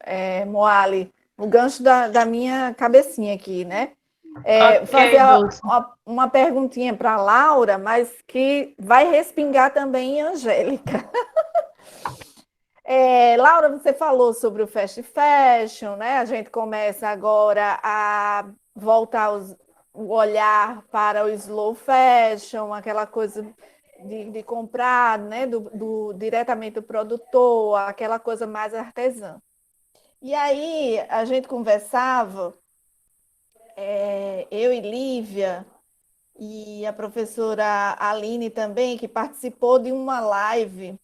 Moali, o gancho da minha cabecinha aqui, né? Ok, fazer Dulce. uma perguntinha para a Laura, mas que vai respingar também em Angélica. Laura, você falou sobre o fast fashion, né? A gente começa agora a voltar o olhar para o slow fashion, aquela coisa de comprar, né? Diretamente do produtor, aquela coisa mais artesã. E aí a gente conversava, eu e Lívia, e a professora Aline também, que participou de uma live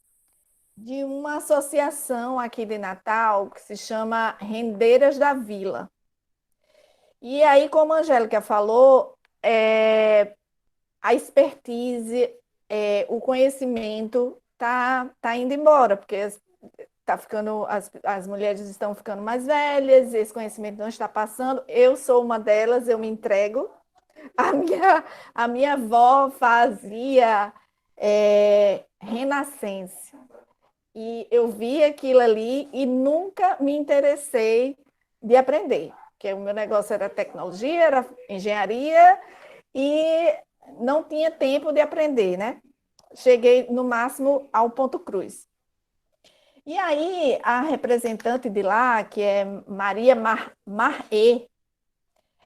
de uma associação aqui de Natal que se chama Rendeiras da Vila. E aí, como a Angélica falou, a expertise, o conhecimento tá indo embora, porque as mulheres estão ficando mais velhas, esse conhecimento não está passando. Eu sou uma delas, eu me entrego. A minha avó fazia renascença. E eu vi aquilo ali e nunca me interessei de aprender, porque o meu negócio era tecnologia, era engenharia e não tinha tempo de aprender, né? Cheguei no máximo ao ponto cruz. E aí a representante de lá, que é Maria Maré,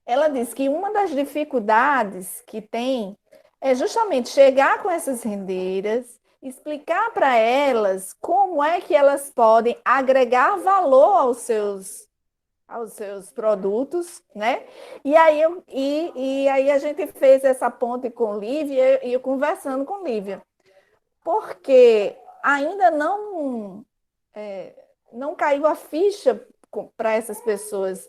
ela disse que uma das dificuldades que tem é justamente chegar com essas rendeiras, explicar para elas como é que elas podem agregar valor aos seus produtos, né? E aí a gente fez essa ponte com Lívia e eu conversando com Lívia, porque ainda não caiu a ficha para essas pessoas,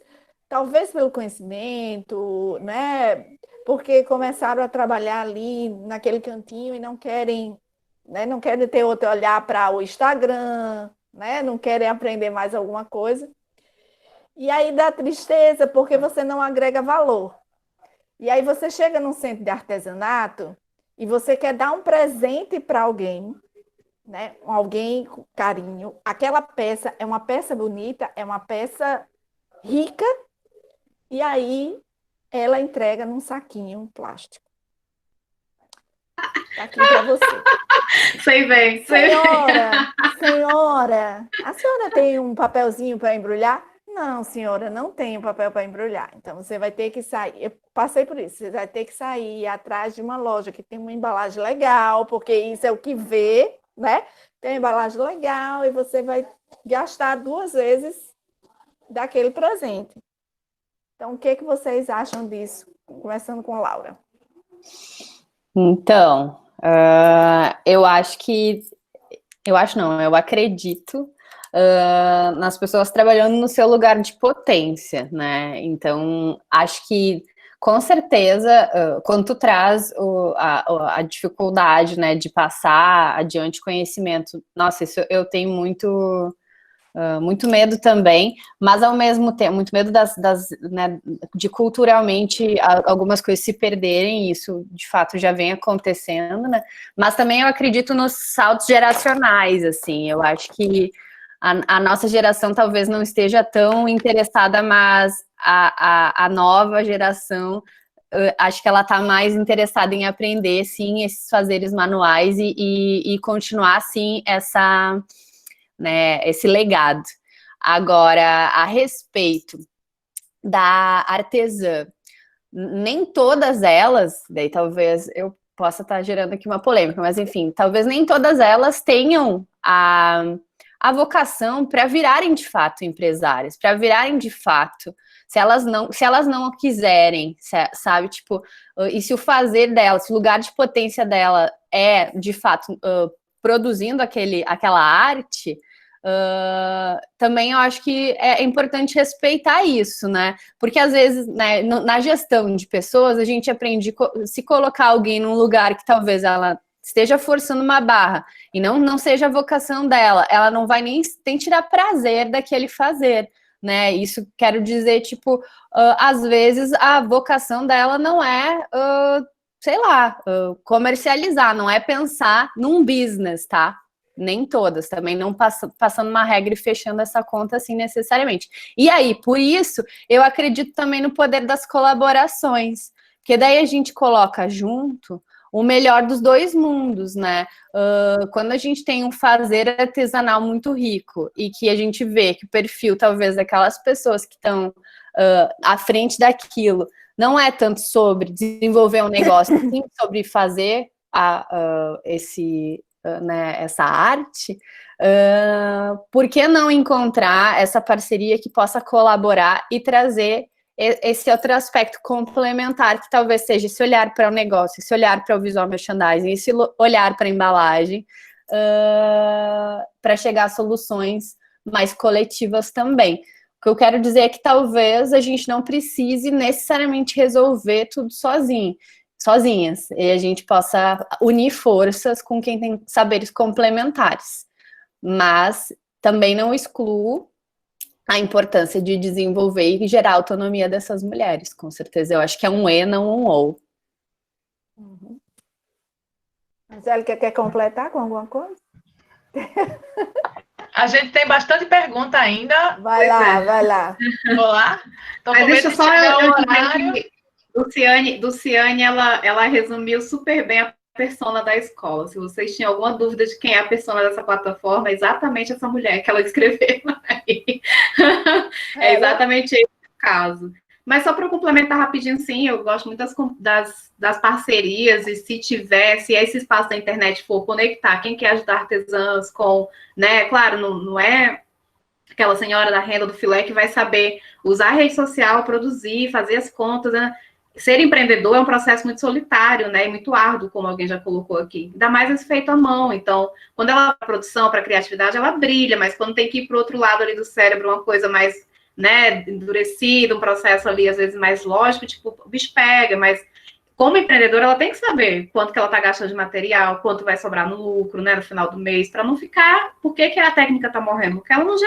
talvez pelo conhecimento, né? Porque começaram a trabalhar ali naquele cantinho e não querem, né? Não querem ter outro olhar para o Instagram, né? Não querem aprender mais alguma coisa. E aí dá tristeza porque você não agrega valor. E aí você chega num centro de artesanato e você quer dar um presente para alguém, né? Alguém com carinho. Aquela peça é uma peça bonita, é uma peça rica, e aí ela entrega num saquinho plástico. Está aqui para você. Sei bem, sei bem. Senhora, a senhora tem um papelzinho para embrulhar? Não, senhora, não tenho papel para embrulhar. Então, você vai ter que sair. Eu passei por isso. Você vai ter que sair atrás de uma loja que tem uma embalagem legal, porque isso é o que vê, né? Tem uma embalagem legal e você vai gastar 2 vezes daquele presente. Então, o que vocês acham disso? Começando com a Laura. Então, eu acredito nas pessoas trabalhando no seu lugar de potência, né? Então, acho que, com certeza, quando tu traz a dificuldade, né, de passar adiante conhecimento, nossa, isso eu tenho muito medo também, mas ao mesmo tempo, muito medo né, de culturalmente algumas coisas se perderem, isso de fato já vem acontecendo, né? Mas também eu acredito nos saltos geracionais, assim, eu acho que a nossa geração talvez não esteja tão interessada, mas a nova geração, acho que ela está mais interessada em aprender, sim, esses fazeres manuais e continuar, assim, né, esse legado. Agora, a respeito da artesã, nem todas elas, daí talvez eu possa estar gerando aqui uma polêmica, mas enfim, talvez nem todas elas tenham a vocação para virarem de fato empresárias, para virarem de fato, se elas não quiserem, sabe, tipo, e se o fazer dela, se o lugar de potência dela é de fato produzindo aquela arte, também eu acho que é importante respeitar isso, né? Porque às vezes, né, na gestão de pessoas, a gente aprende se colocar alguém num lugar que talvez ela esteja forçando uma barra e não seja a vocação dela, ela não vai nem tirar prazer daquele fazer, né? Isso quero dizer, tipo, às vezes a vocação dela não é sei lá, comercializar, não é pensar num business, tá? Nem todas, também não passando uma regra e fechando essa conta assim necessariamente. E aí, por isso, eu acredito também no poder das colaborações, porque daí a gente coloca junto o melhor dos dois mundos, né? Quando a gente tem um fazer artesanal muito rico e que a gente vê que o perfil, talvez, daquelas pessoas que estão à frente daquilo não é tanto sobre desenvolver um negócio, sim sobre fazer né, essa arte, por que não encontrar essa parceria que possa colaborar e trazer esse outro aspecto complementar, que talvez seja esse olhar para o negócio, esse olhar para o visual merchandising, esse olhar para a embalagem, para chegar a soluções mais coletivas também. O que eu quero dizer é que talvez a gente não precise necessariamente resolver tudo sozinhas, e a gente possa unir forças com quem tem saberes complementares, mas também não excluo a importância de desenvolver e gerar autonomia dessas mulheres, com certeza. Eu acho que é um e, não um ou. Uhum. Angélica, quer completar com alguma coisa? A gente tem bastante pergunta ainda. Vai lá. Vou lá. Então, mas deixa só eu dizer que Luciane, ela resumiu super bem a persona da escola. Se vocês tinham alguma dúvida de quem é a persona dessa plataforma, é exatamente essa mulher que ela escreveu aí. É exatamente esse o caso. Mas só para complementar rapidinho, sim, eu gosto muito das parcerias, e se esse espaço da internet for conectar quem quer ajudar artesãs com, né, claro, não é aquela senhora da renda do filé que vai saber usar a rede social, produzir, fazer as contas, né? Ser empreendedor é um processo muito solitário, né, e muito árduo, como alguém já colocou aqui. Ainda mais esse feito à mão. Então, quando ela para produção, para criatividade, ela brilha, mas quando tem que ir para o outro lado ali do cérebro, uma coisa mais, né, endurecida, um processo ali, às vezes, mais lógico, tipo, o bicho pega, mas como empreendedora, ela tem que saber quanto que ela está gastando de material, quanto vai sobrar no lucro, né, no final do mês, para não ficar... Por que a técnica está morrendo? Porque ela não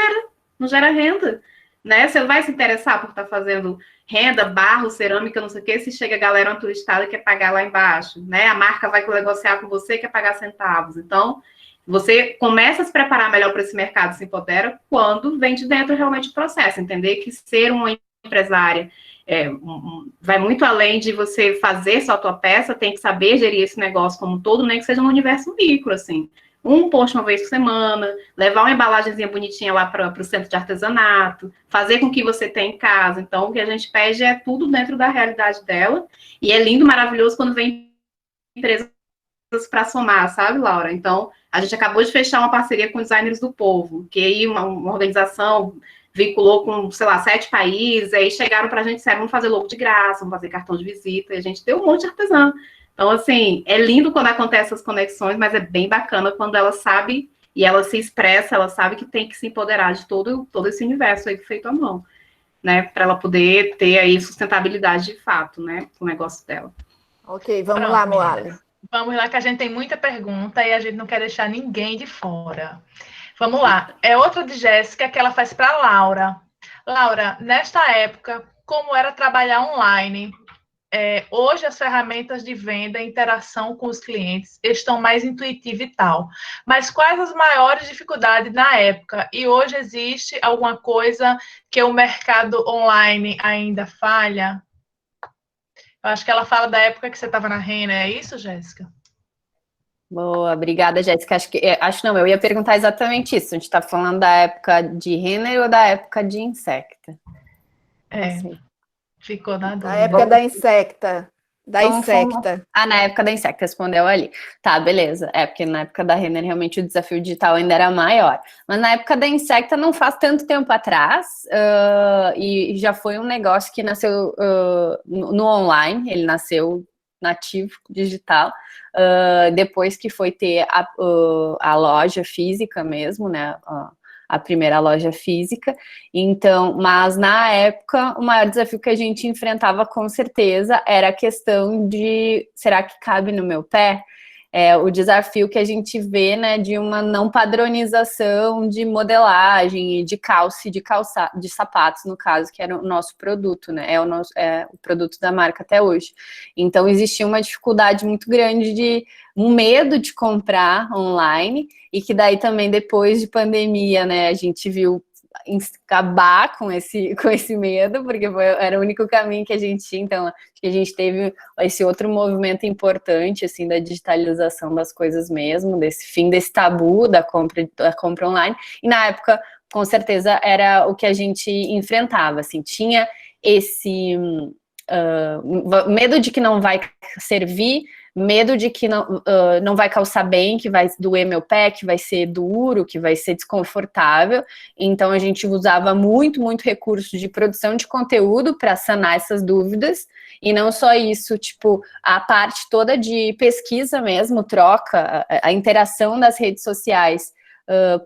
gera renda, né? Você vai se interessar por estar fazendo renda, barro, cerâmica, não sei o quê, se chega a galera uma turistada e quer pagar lá embaixo, né? A marca vai negociar com você e quer pagar centavos. Então, você começa a se preparar melhor para esse mercado, se empodera, quando vem de dentro realmente o processo. Entender que ser uma empresária vai muito além de você fazer só a tua peça, tem que saber gerir esse negócio como um todo, nem que seja um universo micro, assim. Um post uma vez por semana, levar uma embalagenzinha bonitinha lá para o centro de artesanato, fazer com que você tenha em casa. Então, o que a gente pede é tudo dentro da realidade dela, e é lindo, maravilhoso quando vem empresas para somar, sabe, Laura? Então, a gente acabou de fechar uma parceria com Designers do Povo, que aí uma organização vinculou com, sei lá, 7 países, aí chegaram para a gente, vamos fazer logo de graça, vamos fazer cartão de visita, e a gente deu um monte de artesã. Então, assim, é lindo quando acontecem essas conexões, mas é bem bacana quando ela sabe E ela se expressa, ela sabe que tem que se empoderar de todo esse universo aí feito à mão, né? Para ela poder ter aí sustentabilidade de fato, né? Com o negócio dela. Ok, vamos Pronto, lá, meninas. Moali. Vamos lá, que a gente tem muita pergunta e a gente não quer deixar ninguém de fora. Vamos lá. É outra de Jéssica que ela faz para Laura. Laura, nesta época, como era trabalhar online? Hoje as ferramentas de venda e interação com os clientes estão mais intuitivas e tal. Mas quais as maiores dificuldades na época? E hoje existe alguma coisa que o mercado online ainda falha? Eu acho que ela fala da época que você estava na Renner, é isso, Jéssica? Boa, obrigada, Jéssica. Acho não, eu ia perguntar exatamente isso. A gente está falando da época de Renner ou da época de Insecta? Assim. Ficou na dúvida. Na época da Insecta. Na época da Insecta, respondeu ali. Tá, beleza. Porque na época da Renner, realmente, o desafio digital ainda era maior. Mas na época da Insecta, não faz tanto tempo atrás, e já foi um negócio que nasceu no online, ele nasceu nativo, digital, depois que foi ter a loja física mesmo, né, a primeira loja física. Então, mas na época, o maior desafio que a gente enfrentava com certeza era a questão de, será que cabe no meu pé? O desafio que a gente vê, né, de uma não padronização de modelagem e de calça, de sapatos, no caso, que era o nosso produto, né, é o produto da marca até hoje. Então, existia uma dificuldade muito grande um medo de comprar online, e que daí também, depois de pandemia, né, a gente viu acabar com esse medo, porque era o único caminho que a gente tinha. Então, acho que a gente teve esse outro movimento importante, assim, da digitalização das coisas mesmo, desse fim desse tabu da compra online, e na época, com certeza, era o que a gente enfrentava, assim, tinha esse medo de que não vai servir, medo de que não vai calçar bem, que vai doer meu pé, que vai ser duro, que vai ser desconfortável. Então, a gente usava muito recurso de produção de conteúdo para sanar essas dúvidas. E não só isso, tipo, a parte toda de pesquisa mesmo, troca, a interação das redes sociais,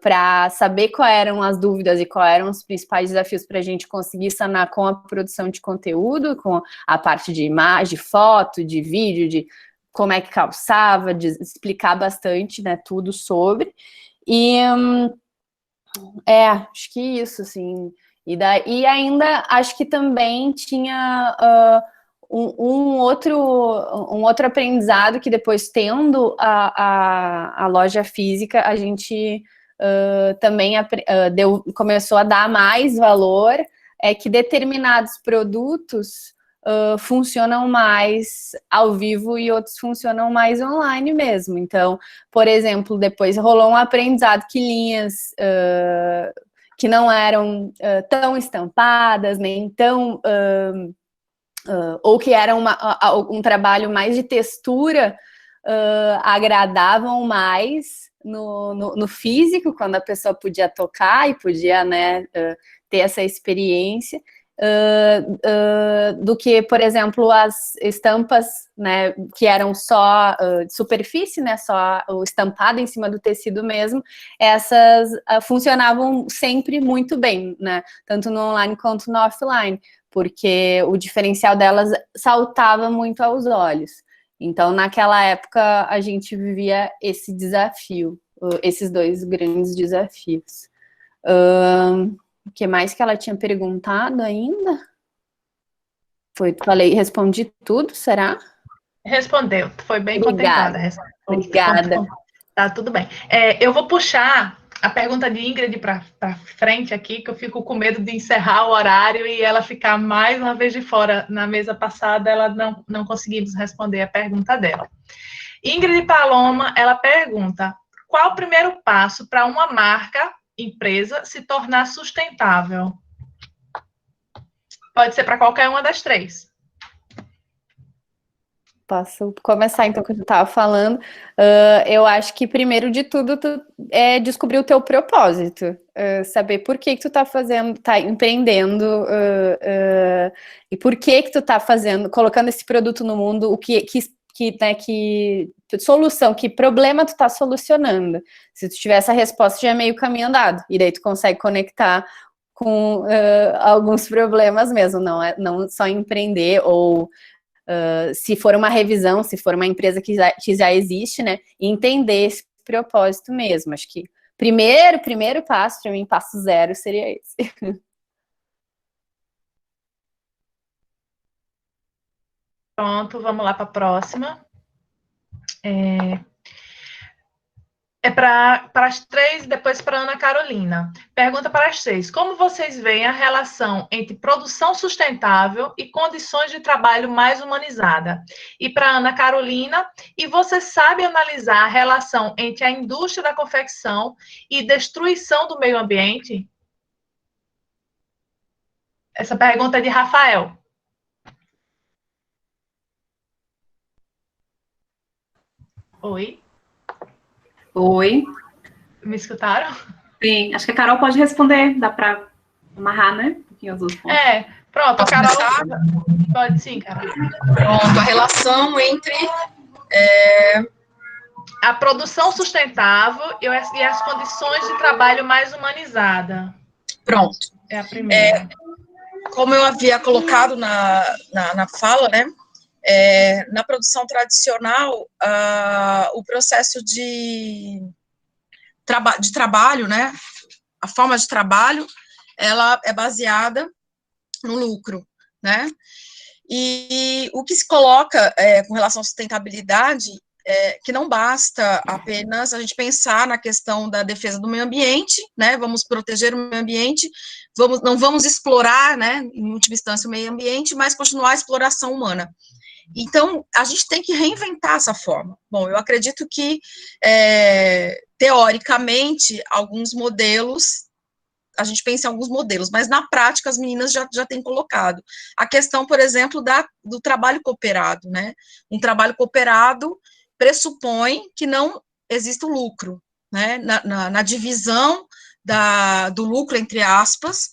para saber quais eram as dúvidas e quais eram os principais desafios para a gente conseguir sanar com a produção de conteúdo, com a parte de imagem, de foto, de vídeo, de como é que calçava, de explicar bastante, né, tudo sobre. E acho que isso, assim. E ainda acho que também tinha um outro aprendizado, que depois, tendo a loja física, a gente também começou a dar mais valor, que determinados produtos funcionam mais ao vivo e outros funcionam mais online mesmo. Então, por exemplo, depois rolou um aprendizado que linhas que não eram tão estampadas, nem tão... ou que eram um trabalho mais de textura, agradavam mais no físico, quando a pessoa podia tocar e podia, né, ter essa experiência, do que, por exemplo, as estampas, né, que eram só de superfície, né, só o estampado em cima do tecido mesmo. Essas funcionavam sempre muito bem, né, tanto no online quanto no offline, porque o diferencial delas saltava muito aos olhos. Então, naquela época, a gente vivia esse desafio, esses dois grandes desafios. O que mais que ela tinha perguntado ainda? Respondi tudo, será? Respondeu, foi bem Obrigada. contemplada. Obrigada. Tá, tudo bem. Eu vou puxar a pergunta de Ingrid para frente aqui, que eu fico com medo de encerrar o horário e ela ficar mais uma vez de fora. Na mesa passada, ela não conseguimos responder a pergunta dela. Ingrid Paloma, ela pergunta: qual o primeiro passo para uma marca, empresa, se tornar sustentável? Pode ser para qualquer uma das três. Posso começar, então, com o que eu estava falando. Eu acho que, primeiro de tudo, é descobrir o teu propósito. Saber por que tu tá empreendendo, e por que tu tá colocando esse produto no mundo, que que solução, que problema tu tá solucionando. Se tu tiver essa resposta, já é meio caminho andado, e daí tu consegue conectar com alguns problemas mesmo, não só empreender, ou se for uma revisão, se for uma empresa que já existe, né, entender esse propósito mesmo. Acho que primeiro passo, para mim, passo zero, seria esse. Pronto, vamos lá para a próxima. É para as três, depois para Ana Carolina. Pergunta para as três: como vocês veem a relação entre produção sustentável e condições de trabalho mais humanizada? E para Ana Carolina: e você sabe analisar a relação entre a indústria da confecção e destruição do meio ambiente? Essa pergunta é de Rafael. Oi? Oi. Me escutaram? Sim, acho que a Carol pode responder, dá para amarrar, né? Um pouquinho as duas pontas. Pronto, Posso Carol. começar? Pode sim, Carol. Pronto, a relação entre a produção sustentável e as condições de trabalho mais humanizada. Pronto. É a primeira. Como eu havia colocado na fala, né? Na produção tradicional, o processo de trabalho, né? A forma de trabalho, ela é baseada no lucro, né? E o que se coloca com relação à sustentabilidade que não basta apenas a gente pensar na questão da defesa do meio ambiente, né? Vamos proteger o meio ambiente, não vamos explorar, né? Em última instância, o meio ambiente, mas continuar a exploração humana. Então, a gente tem que reinventar essa forma. Bom, eu acredito que, teoricamente, alguns modelos, a gente pensa em alguns modelos, mas na prática as meninas já têm colocado. A questão, por exemplo, do trabalho cooperado, né? Um trabalho cooperado pressupõe que não exista o lucro, né? Na divisão do lucro, entre aspas,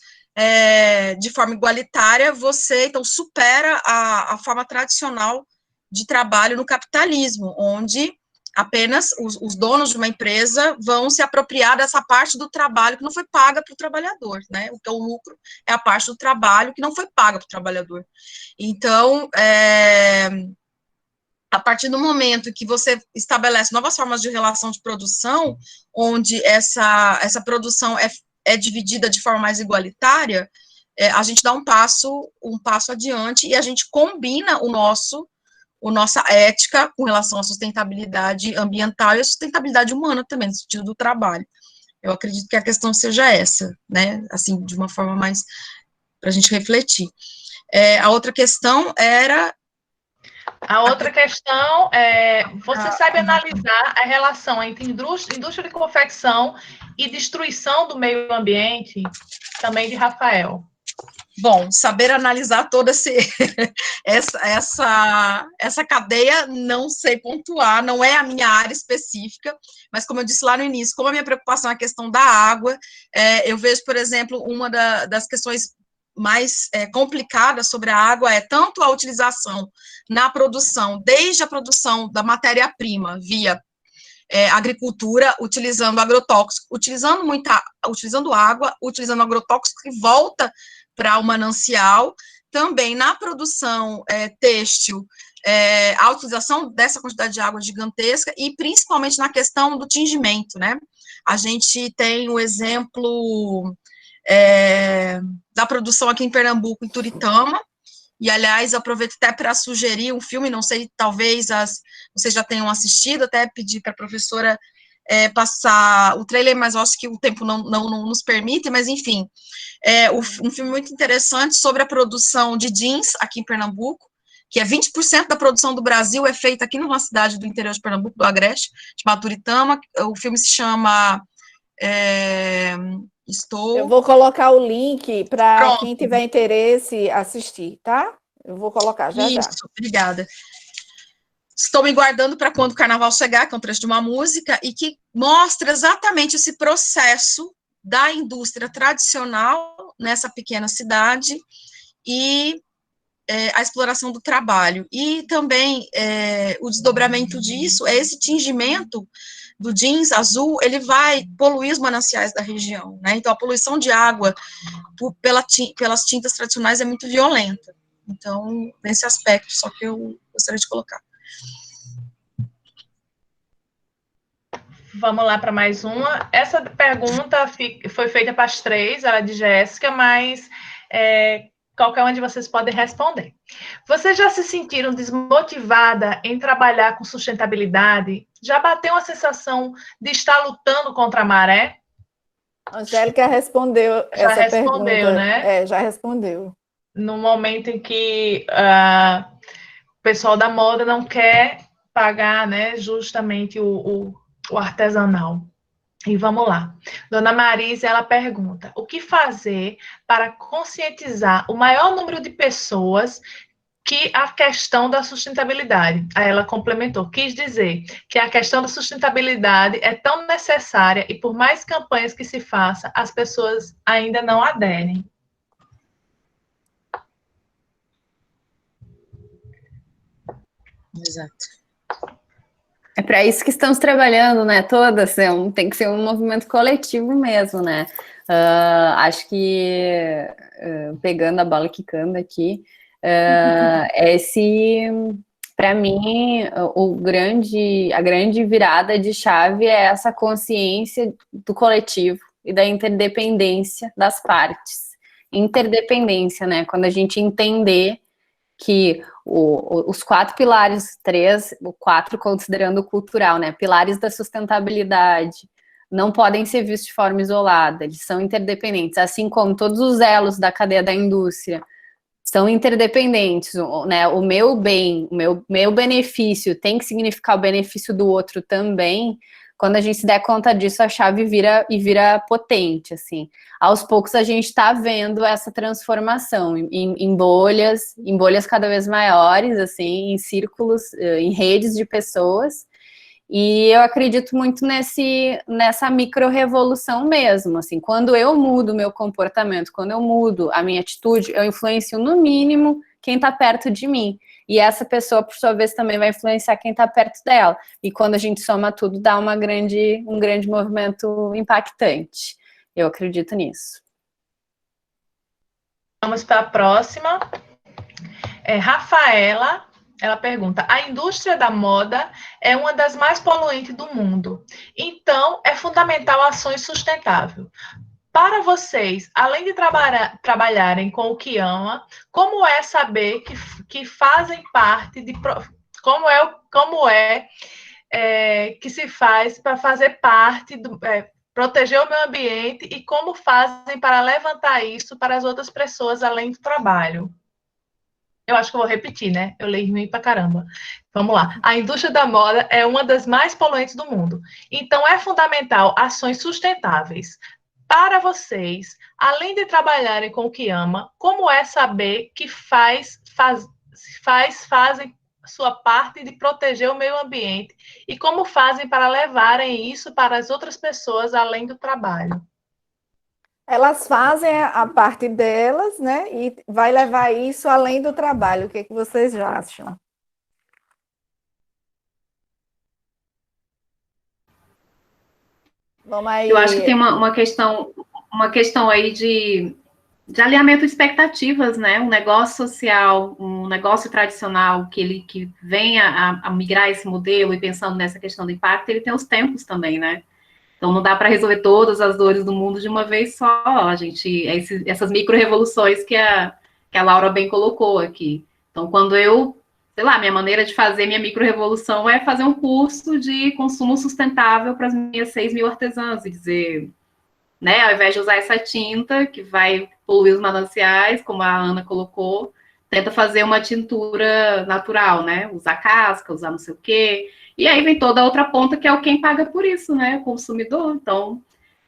de forma igualitária, você, então, supera a forma tradicional de trabalho no capitalismo, onde apenas os donos de uma empresa vão se apropriar dessa parte do trabalho que não foi paga para o trabalhador, né? O que é o lucro é a parte do trabalho que não foi paga para o trabalhador. Então, a partir do momento que você estabelece novas formas de relação de produção, onde essa produção é dividida de forma mais igualitária, a gente dá um passo adiante e a gente combina nossa ética com relação à sustentabilidade ambiental e à sustentabilidade humana também, no sentido do trabalho. Eu acredito que a questão seja essa, né, assim, de uma forma mais para a gente refletir. A outra questão era... A outra questão é, você sabe analisar a relação entre indústria de confecção e destruição do meio ambiente? Também de Rafael. Bom, saber analisar toda essa cadeia, não sei pontuar, não é a minha área específica, mas como eu disse lá no início, como a minha preocupação é a questão da água, eu vejo, por exemplo, uma das questões mais complicadas sobre a água é tanto a utilização na produção, desde a produção da matéria-prima via agricultura, utilizando agrotóxico, utilizando água, utilizando agrotóxico que volta para o manancial, também na produção têxtil, a utilização dessa quantidade de água gigantesca e principalmente na questão do tingimento, né? A gente tem o exemplo da produção aqui em Pernambuco, em Turitama, e, aliás, aproveito até para sugerir um filme, não sei, talvez vocês já tenham assistido, até pedir para a professora passar o trailer, mas eu acho que o tempo não nos permite, mas, enfim, um filme muito interessante sobre a produção de jeans aqui em Pernambuco, que é 20% da produção do Brasil é feita aqui numa cidade do interior de Pernambuco, do Agreste, de Turitama. O filme se chama... Eu vou colocar o link para quem tiver interesse assistir, tá? Eu vou colocar já. Obrigada. Estou me guardando para quando o carnaval chegar, que é um trecho de uma música, e que mostra exatamente esse processo da indústria tradicional nessa pequena cidade e a exploração do trabalho. E também o desdobramento disso é esse tingimento do jeans azul, ele vai poluir os mananciais da região, né? Então, a poluição de água pelas tintas tradicionais é muito violenta. Então, nesse aspecto, só que eu gostaria de colocar. Vamos lá para mais uma. Essa pergunta foi feita para as três, ela é de Jéssica, mas qualquer uma de vocês pode responder. Vocês já se sentiram desmotivada em trabalhar com sustentabilidade? Já bateu uma sensação de estar lutando contra a maré? Angélica respondeu essa respondeu, pergunta. Né? Já respondeu. No momento em que o pessoal da moda não quer pagar, né, justamente o artesanal. E vamos lá. Dona Marisa, ela pergunta: o que fazer para conscientizar o maior número de pessoas que a questão da sustentabilidade? Aí ela complementou, quis dizer que a questão da sustentabilidade é tão necessária e por mais campanhas que se faça, as pessoas ainda não aderem. Exato. É para isso que estamos trabalhando, né? Todas, tem que ser um movimento coletivo mesmo, né? Acho que, pegando a bola quicando aqui, para mim, a grande virada de chave é essa consciência do coletivo e da interdependência das partes. Interdependência, né? Quando a gente entender que os 4 pilares, o 4 considerando o cultural, né? Pilares da sustentabilidade não podem ser vistos de forma isolada, eles são interdependentes, assim como todos os elos da cadeia da indústria são interdependentes, né? O meu bem, o meu benefício tem que significar o benefício do outro também. Quando a gente se der conta disso, a chave vira potente, assim. Aos poucos a gente está vendo essa transformação em bolhas cada vez maiores, assim, em círculos, em redes de pessoas. E eu acredito muito nessa micro-revolução mesmo, assim. Quando eu mudo o meu comportamento, quando eu mudo a minha atitude, eu influencio no mínimo quem está perto de mim. E essa pessoa, por sua vez, também vai influenciar quem está perto dela. E quando a gente soma tudo, dá um grande movimento impactante. Eu acredito nisso. Vamos para a próxima. Rafaela, ela pergunta: a indústria da moda é uma das mais poluentes do mundo. Então, é fundamental ações sustentáveis. Para vocês, além de trabalharem com o que ama, como é saber que fazem parte de... Como é que se faz para fazer parte do... proteger o meio ambiente e como fazem para levantar isso para as outras pessoas além do trabalho? Eu acho que eu vou repetir, né? Eu leio ruim pra caramba. Vamos lá. A indústria da moda é uma das mais poluentes do mundo. Então, é fundamental ações sustentáveis. Para vocês, além de trabalharem com o que ama, como é saber que fazem sua parte de proteger o meio ambiente e como fazem para levarem isso para as outras pessoas além do trabalho? Elas fazem a parte delas, né? E vai levar isso além do trabalho. O que vocês acham? Vamos aí. Eu acho que tem uma questão aí de alinhamento de expectativas, né? Um negócio social, um negócio tradicional que venha a migrar esse modelo e pensando nessa questão do impacto, ele tem os tempos também, né? Então, não dá para resolver todas as dores do mundo de uma vez só, essas micro-revoluções que a Laura bem colocou aqui. Então, quando minha maneira de fazer minha micro-revolução é fazer um curso de consumo sustentável para as minhas 6.000 artesãs, e dizer, né, ao invés de usar essa tinta que vai poluir os mananciais, como a Ana colocou, tenta fazer uma tintura natural, né, usar casca, usar não sei o quê. E aí vem toda a outra ponta, que é o quem paga por isso, né? O consumidor. Então,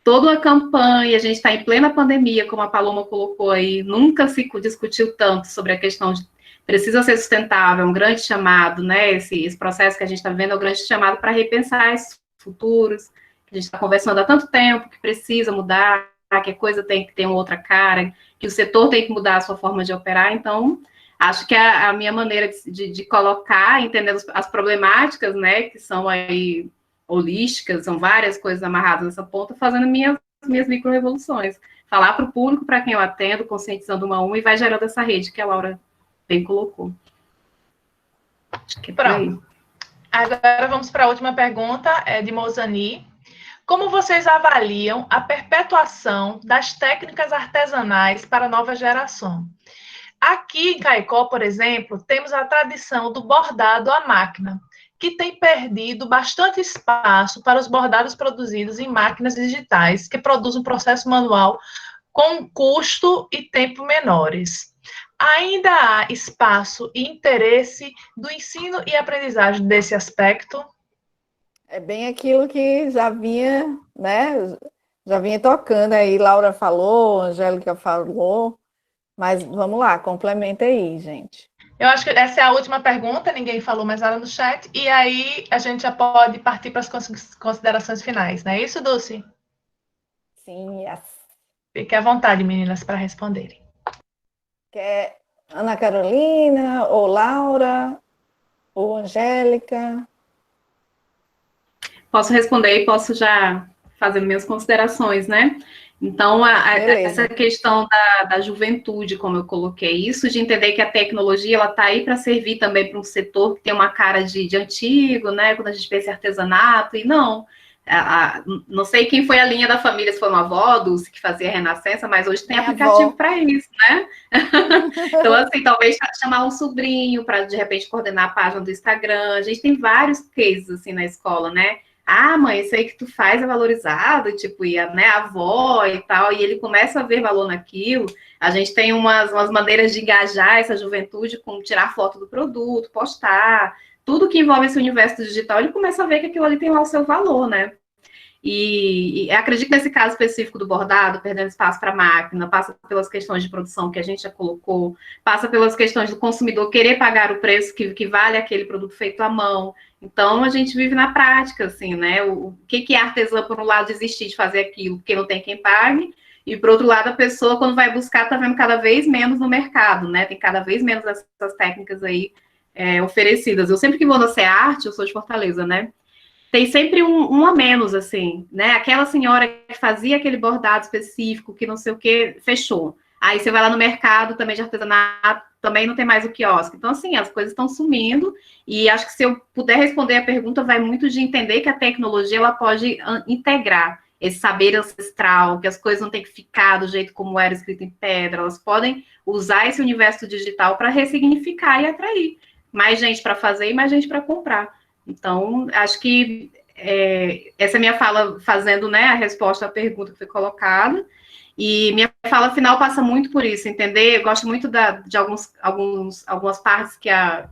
toda uma campanha, a gente está em plena pandemia, como a Paloma colocou aí, nunca se discutiu tanto sobre a questão de precisa ser sustentável, é um grande chamado, né? Esse processo que a gente está vivendo é um grande chamado para repensar esses futuros, que a gente está conversando há tanto tempo, que precisa mudar, que a coisa tem que ter uma outra cara, que o setor tem que mudar a sua forma de operar. Então, acho que a minha maneira de colocar, entender as problemáticas, né, que são aí holísticas, são várias coisas amarradas nessa ponta, fazendo minhas micro-revoluções. Falar para o público, para quem eu atendo, conscientizando uma a uma, e vai gerando essa rede que a Laura bem colocou. Acho que é por aí. Agora vamos para a última pergunta, é de Mozani. Como vocês avaliam a perpetuação das técnicas artesanais para a nova geração? Aqui em Caicó, por exemplo, temos a tradição do bordado à máquina, que tem perdido bastante espaço para os bordados produzidos em máquinas digitais, que produzem um processo manual com custo e tempo menores. Ainda há espaço e interesse do ensino e aprendizagem desse aspecto? É bem aquilo que já vinha, né? Já vinha tocando aí, Laura falou, Angélica falou, mas vamos lá, complementa aí, gente. Eu acho que essa é a última pergunta, ninguém falou mais nada no chat, e aí a gente já pode partir para as considerações finais, não é isso, Dulce? Sim, yes. Fique à vontade, meninas, para responderem. Quer Ana Carolina, ou Laura, ou Angélica? Posso responder e posso já fazer minhas considerações, né? Então, essa questão da juventude, como eu coloquei, isso de entender que a tecnologia ela está aí para servir também para um setor que tem uma cara de antigo, né? Quando a gente pensa em artesanato, e não. Não sei quem foi a linha da família, se foi uma avó, Dulce, que fazia Renascença, mas hoje tem aplicativo para isso, né? Então, assim, talvez chamar um sobrinho para, de repente, coordenar a página do Instagram. A gente tem vários cases, assim, na escola, né? Ah, mãe, isso aí que tu faz é valorizado, tipo, e a avó e tal, e ele começa a ver valor naquilo. A gente tem umas maneiras de engajar essa juventude com tirar foto do produto, postar, tudo que envolve esse universo digital, ele começa a ver que aquilo ali tem lá o seu valor, né? E acredito que nesse caso específico do bordado, perdendo espaço para a máquina, passa pelas questões de produção que a gente já colocou, passa pelas questões do consumidor querer pagar o preço que vale aquele produto feito à mão. Então, a gente vive na prática, assim, né? O que é artesã, por um lado, desistir de fazer aquilo porque não tem quem pague, e, por outro lado, a pessoa, quando vai buscar, está vendo cada vez menos no mercado, né? Tem cada vez menos essas técnicas aí oferecidas. Eu sempre que vou na SEARTE, eu sou de Fortaleza, né? Tem sempre um a menos, assim, né? Aquela senhora que fazia aquele bordado específico, que não sei o que, fechou. Aí você vai lá no mercado também de artesanato, também não tem mais o quiosque. Então, assim, as coisas estão sumindo, e acho que se eu puder responder a pergunta, vai muito de entender que a tecnologia, ela pode integrar esse saber ancestral, que as coisas não têm que ficar do jeito como era escrito em pedra, elas podem usar esse universo digital para ressignificar e atrair mais gente para fazer e mais gente para comprar. Então, acho que essa é a minha fala, fazendo, né, a resposta à pergunta que foi colocada, e minha fala final passa muito por isso, entender? Eu gosto muito de algumas partes que a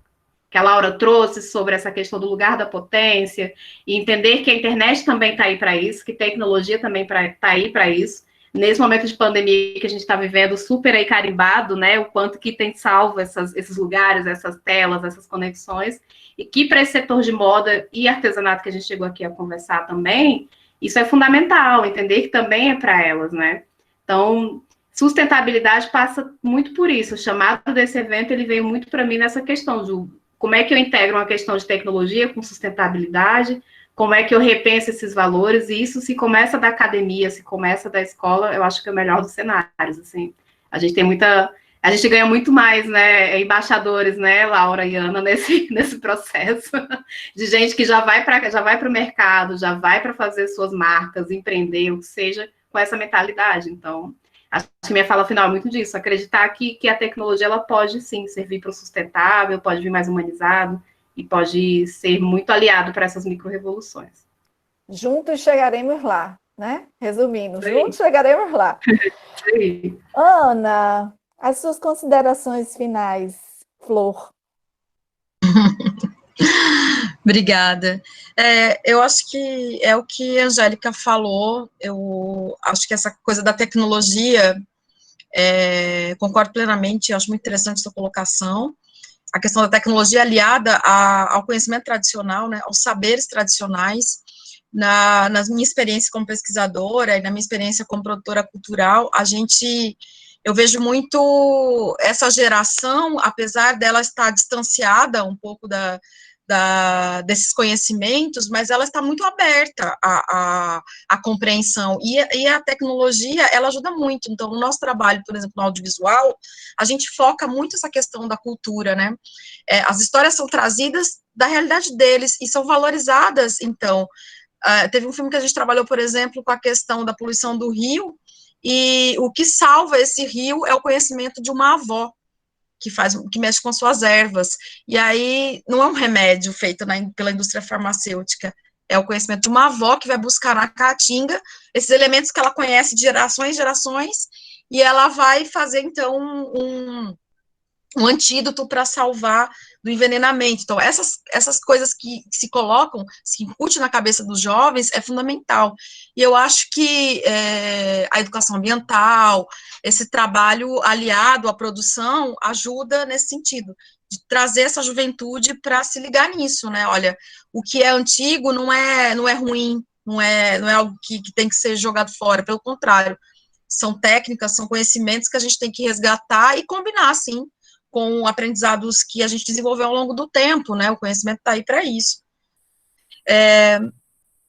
Laura trouxe sobre essa questão do lugar da potência, e entender que a internet também está aí para isso, que tecnologia também está aí para isso. Nesse momento de pandemia que a gente está vivendo, super aí carimbado, né, o quanto que tem salvo esses lugares, essas telas, essas conexões, e que para esse setor de moda e artesanato que a gente chegou aqui a conversar também, isso é fundamental, entender que também é para elas, né? Então, sustentabilidade passa muito por isso. O chamado desse evento, ele veio muito para mim nessa questão de como é que eu integro uma questão de tecnologia com sustentabilidade, como é que eu repenso esses valores, e isso se começa da academia, se começa da escola, eu acho que é o melhor dos cenários, assim. A gente ganha muito mais, né, embaixadores, né, Laura e Ana, nesse processo, de gente que já vai para o mercado, já vai para fazer suas marcas, empreender, o que seja, com essa mentalidade. Então, acho que minha fala final é muito disso, acreditar que a tecnologia, ela pode, sim, servir para o sustentável, pode vir mais humanizado, e pode ser muito aliado para essas micro-revoluções. Juntos chegaremos lá, né? Resumindo, juntos chegaremos lá. Sim. Ana, as suas considerações finais, Flor. Obrigada. Eu acho que é o que a Angélica falou, eu acho que essa coisa da tecnologia, concordo plenamente, acho muito interessante essa colocação, a questão da tecnologia aliada ao conhecimento tradicional, né, aos saberes tradicionais. Na minha experiência como pesquisadora e na minha experiência como produtora cultural, a gente Eu vejo muito essa geração, apesar dela estar distanciada um pouco desses conhecimentos, mas ela está muito aberta à compreensão, e a tecnologia, ela ajuda muito. Então, no nosso trabalho, por exemplo, no audiovisual, a gente foca muito essa questão da cultura, né? As histórias são trazidas da realidade deles, e são valorizadas, então. Teve um filme que a gente trabalhou, por exemplo, com a questão da poluição do rio, e o que salva esse rio é o conhecimento de uma avó, que mexe com as suas ervas. E aí, não é um remédio feito pela indústria farmacêutica, é o conhecimento de uma avó que vai buscar na caatinga esses elementos que ela conhece de gerações e gerações, e ela vai fazer, então, um antídoto para salvar do envenenamento. Então, essas coisas que se colocam, se incute na cabeça dos jovens, é fundamental. E eu acho que a educação ambiental, esse trabalho aliado à produção, ajuda nesse sentido, de trazer essa juventude para se ligar nisso, né? Olha, o que é antigo não é ruim, não é algo que tem que ser jogado fora, pelo contrário, são técnicas, são conhecimentos que a gente tem que resgatar e combinar, sim, com aprendizados que a gente desenvolveu ao longo do tempo, né? O conhecimento está aí para isso.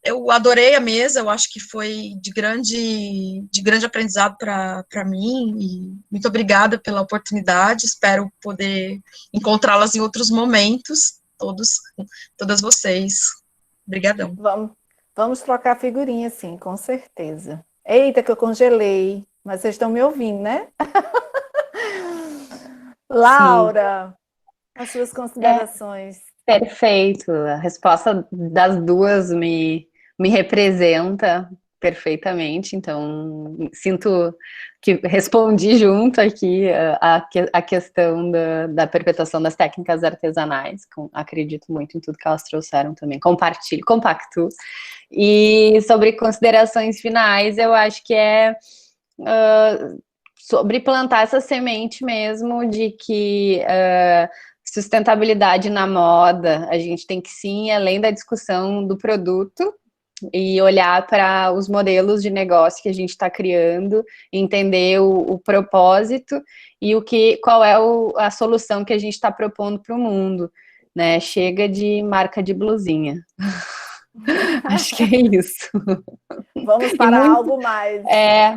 Eu adorei a mesa, eu acho que foi de grande aprendizado para mim, e muito obrigada pela oportunidade, espero poder encontrá-las em outros momentos, todas vocês. Obrigadão. Vamos trocar figurinha, sim, com certeza. Eita, que eu congelei, mas vocês estão me ouvindo, né? Laura, as suas considerações. Perfeito, a resposta das duas me representa perfeitamente, então sinto que respondi junto aqui a questão da perpetuação das técnicas artesanais, acredito muito em tudo que elas trouxeram também, compacto. E sobre considerações finais, eu acho que sobre plantar essa semente mesmo de que sustentabilidade na moda, a gente tem que sim, além da discussão do produto, e olhar para os modelos de negócio que a gente está criando, entender o propósito e qual é a solução que a gente está propondo para o mundo, né? Chega de marca de blusinha. Acho que é isso. Vamos para algo mais.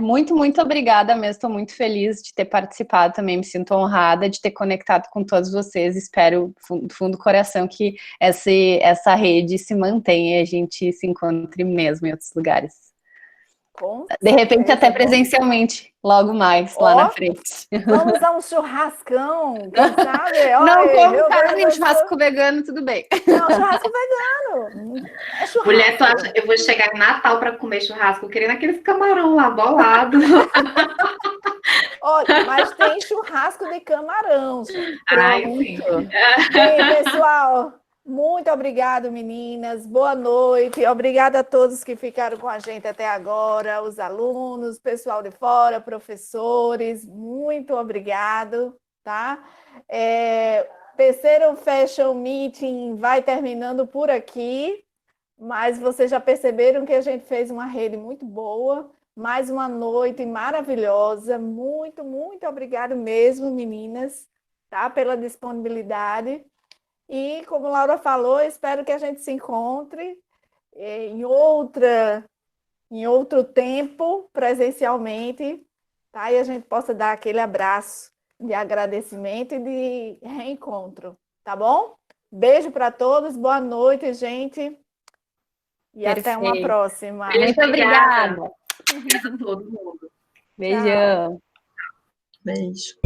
Muito obrigada mesmo. Estou muito feliz de ter participado também. Me sinto honrada de ter conectado com todos vocês. Espero, do fundo do coração, que essa rede se mantenha e a gente se encontre mesmo em outros lugares. De repente, até presencialmente, logo mais, lá na frente. Vamos a um churrascão, quem sabe? Não como carne, churrasco vegano, tudo bem. Não, churrasco vegano. É churrasco. Mulher, tu acha que eu vou chegar em Natal para comer churrasco, querendo aqueles camarão lá, bolado. Olha, mas tem churrasco de camarão. Ai, sim. Bem, pessoal, muito obrigado, meninas. Boa noite. Obrigada a todos que ficaram com a gente até agora, os alunos, pessoal de fora, professores. Muito obrigado, tá? Terceiro Fashion Meeting vai terminando por aqui, mas vocês já perceberam que a gente fez uma rede muito boa. Mais uma noite maravilhosa. Muito obrigado mesmo, meninas, tá? Pela disponibilidade. E, como Laura falou, espero que a gente se encontre em outro tempo, presencialmente, tá? E a gente possa dar aquele abraço de agradecimento e de reencontro, tá bom? Beijo para todos, boa noite, gente. E até uma próxima. Muito obrigada. Obrigada a todo mundo. Beijão. Beijo.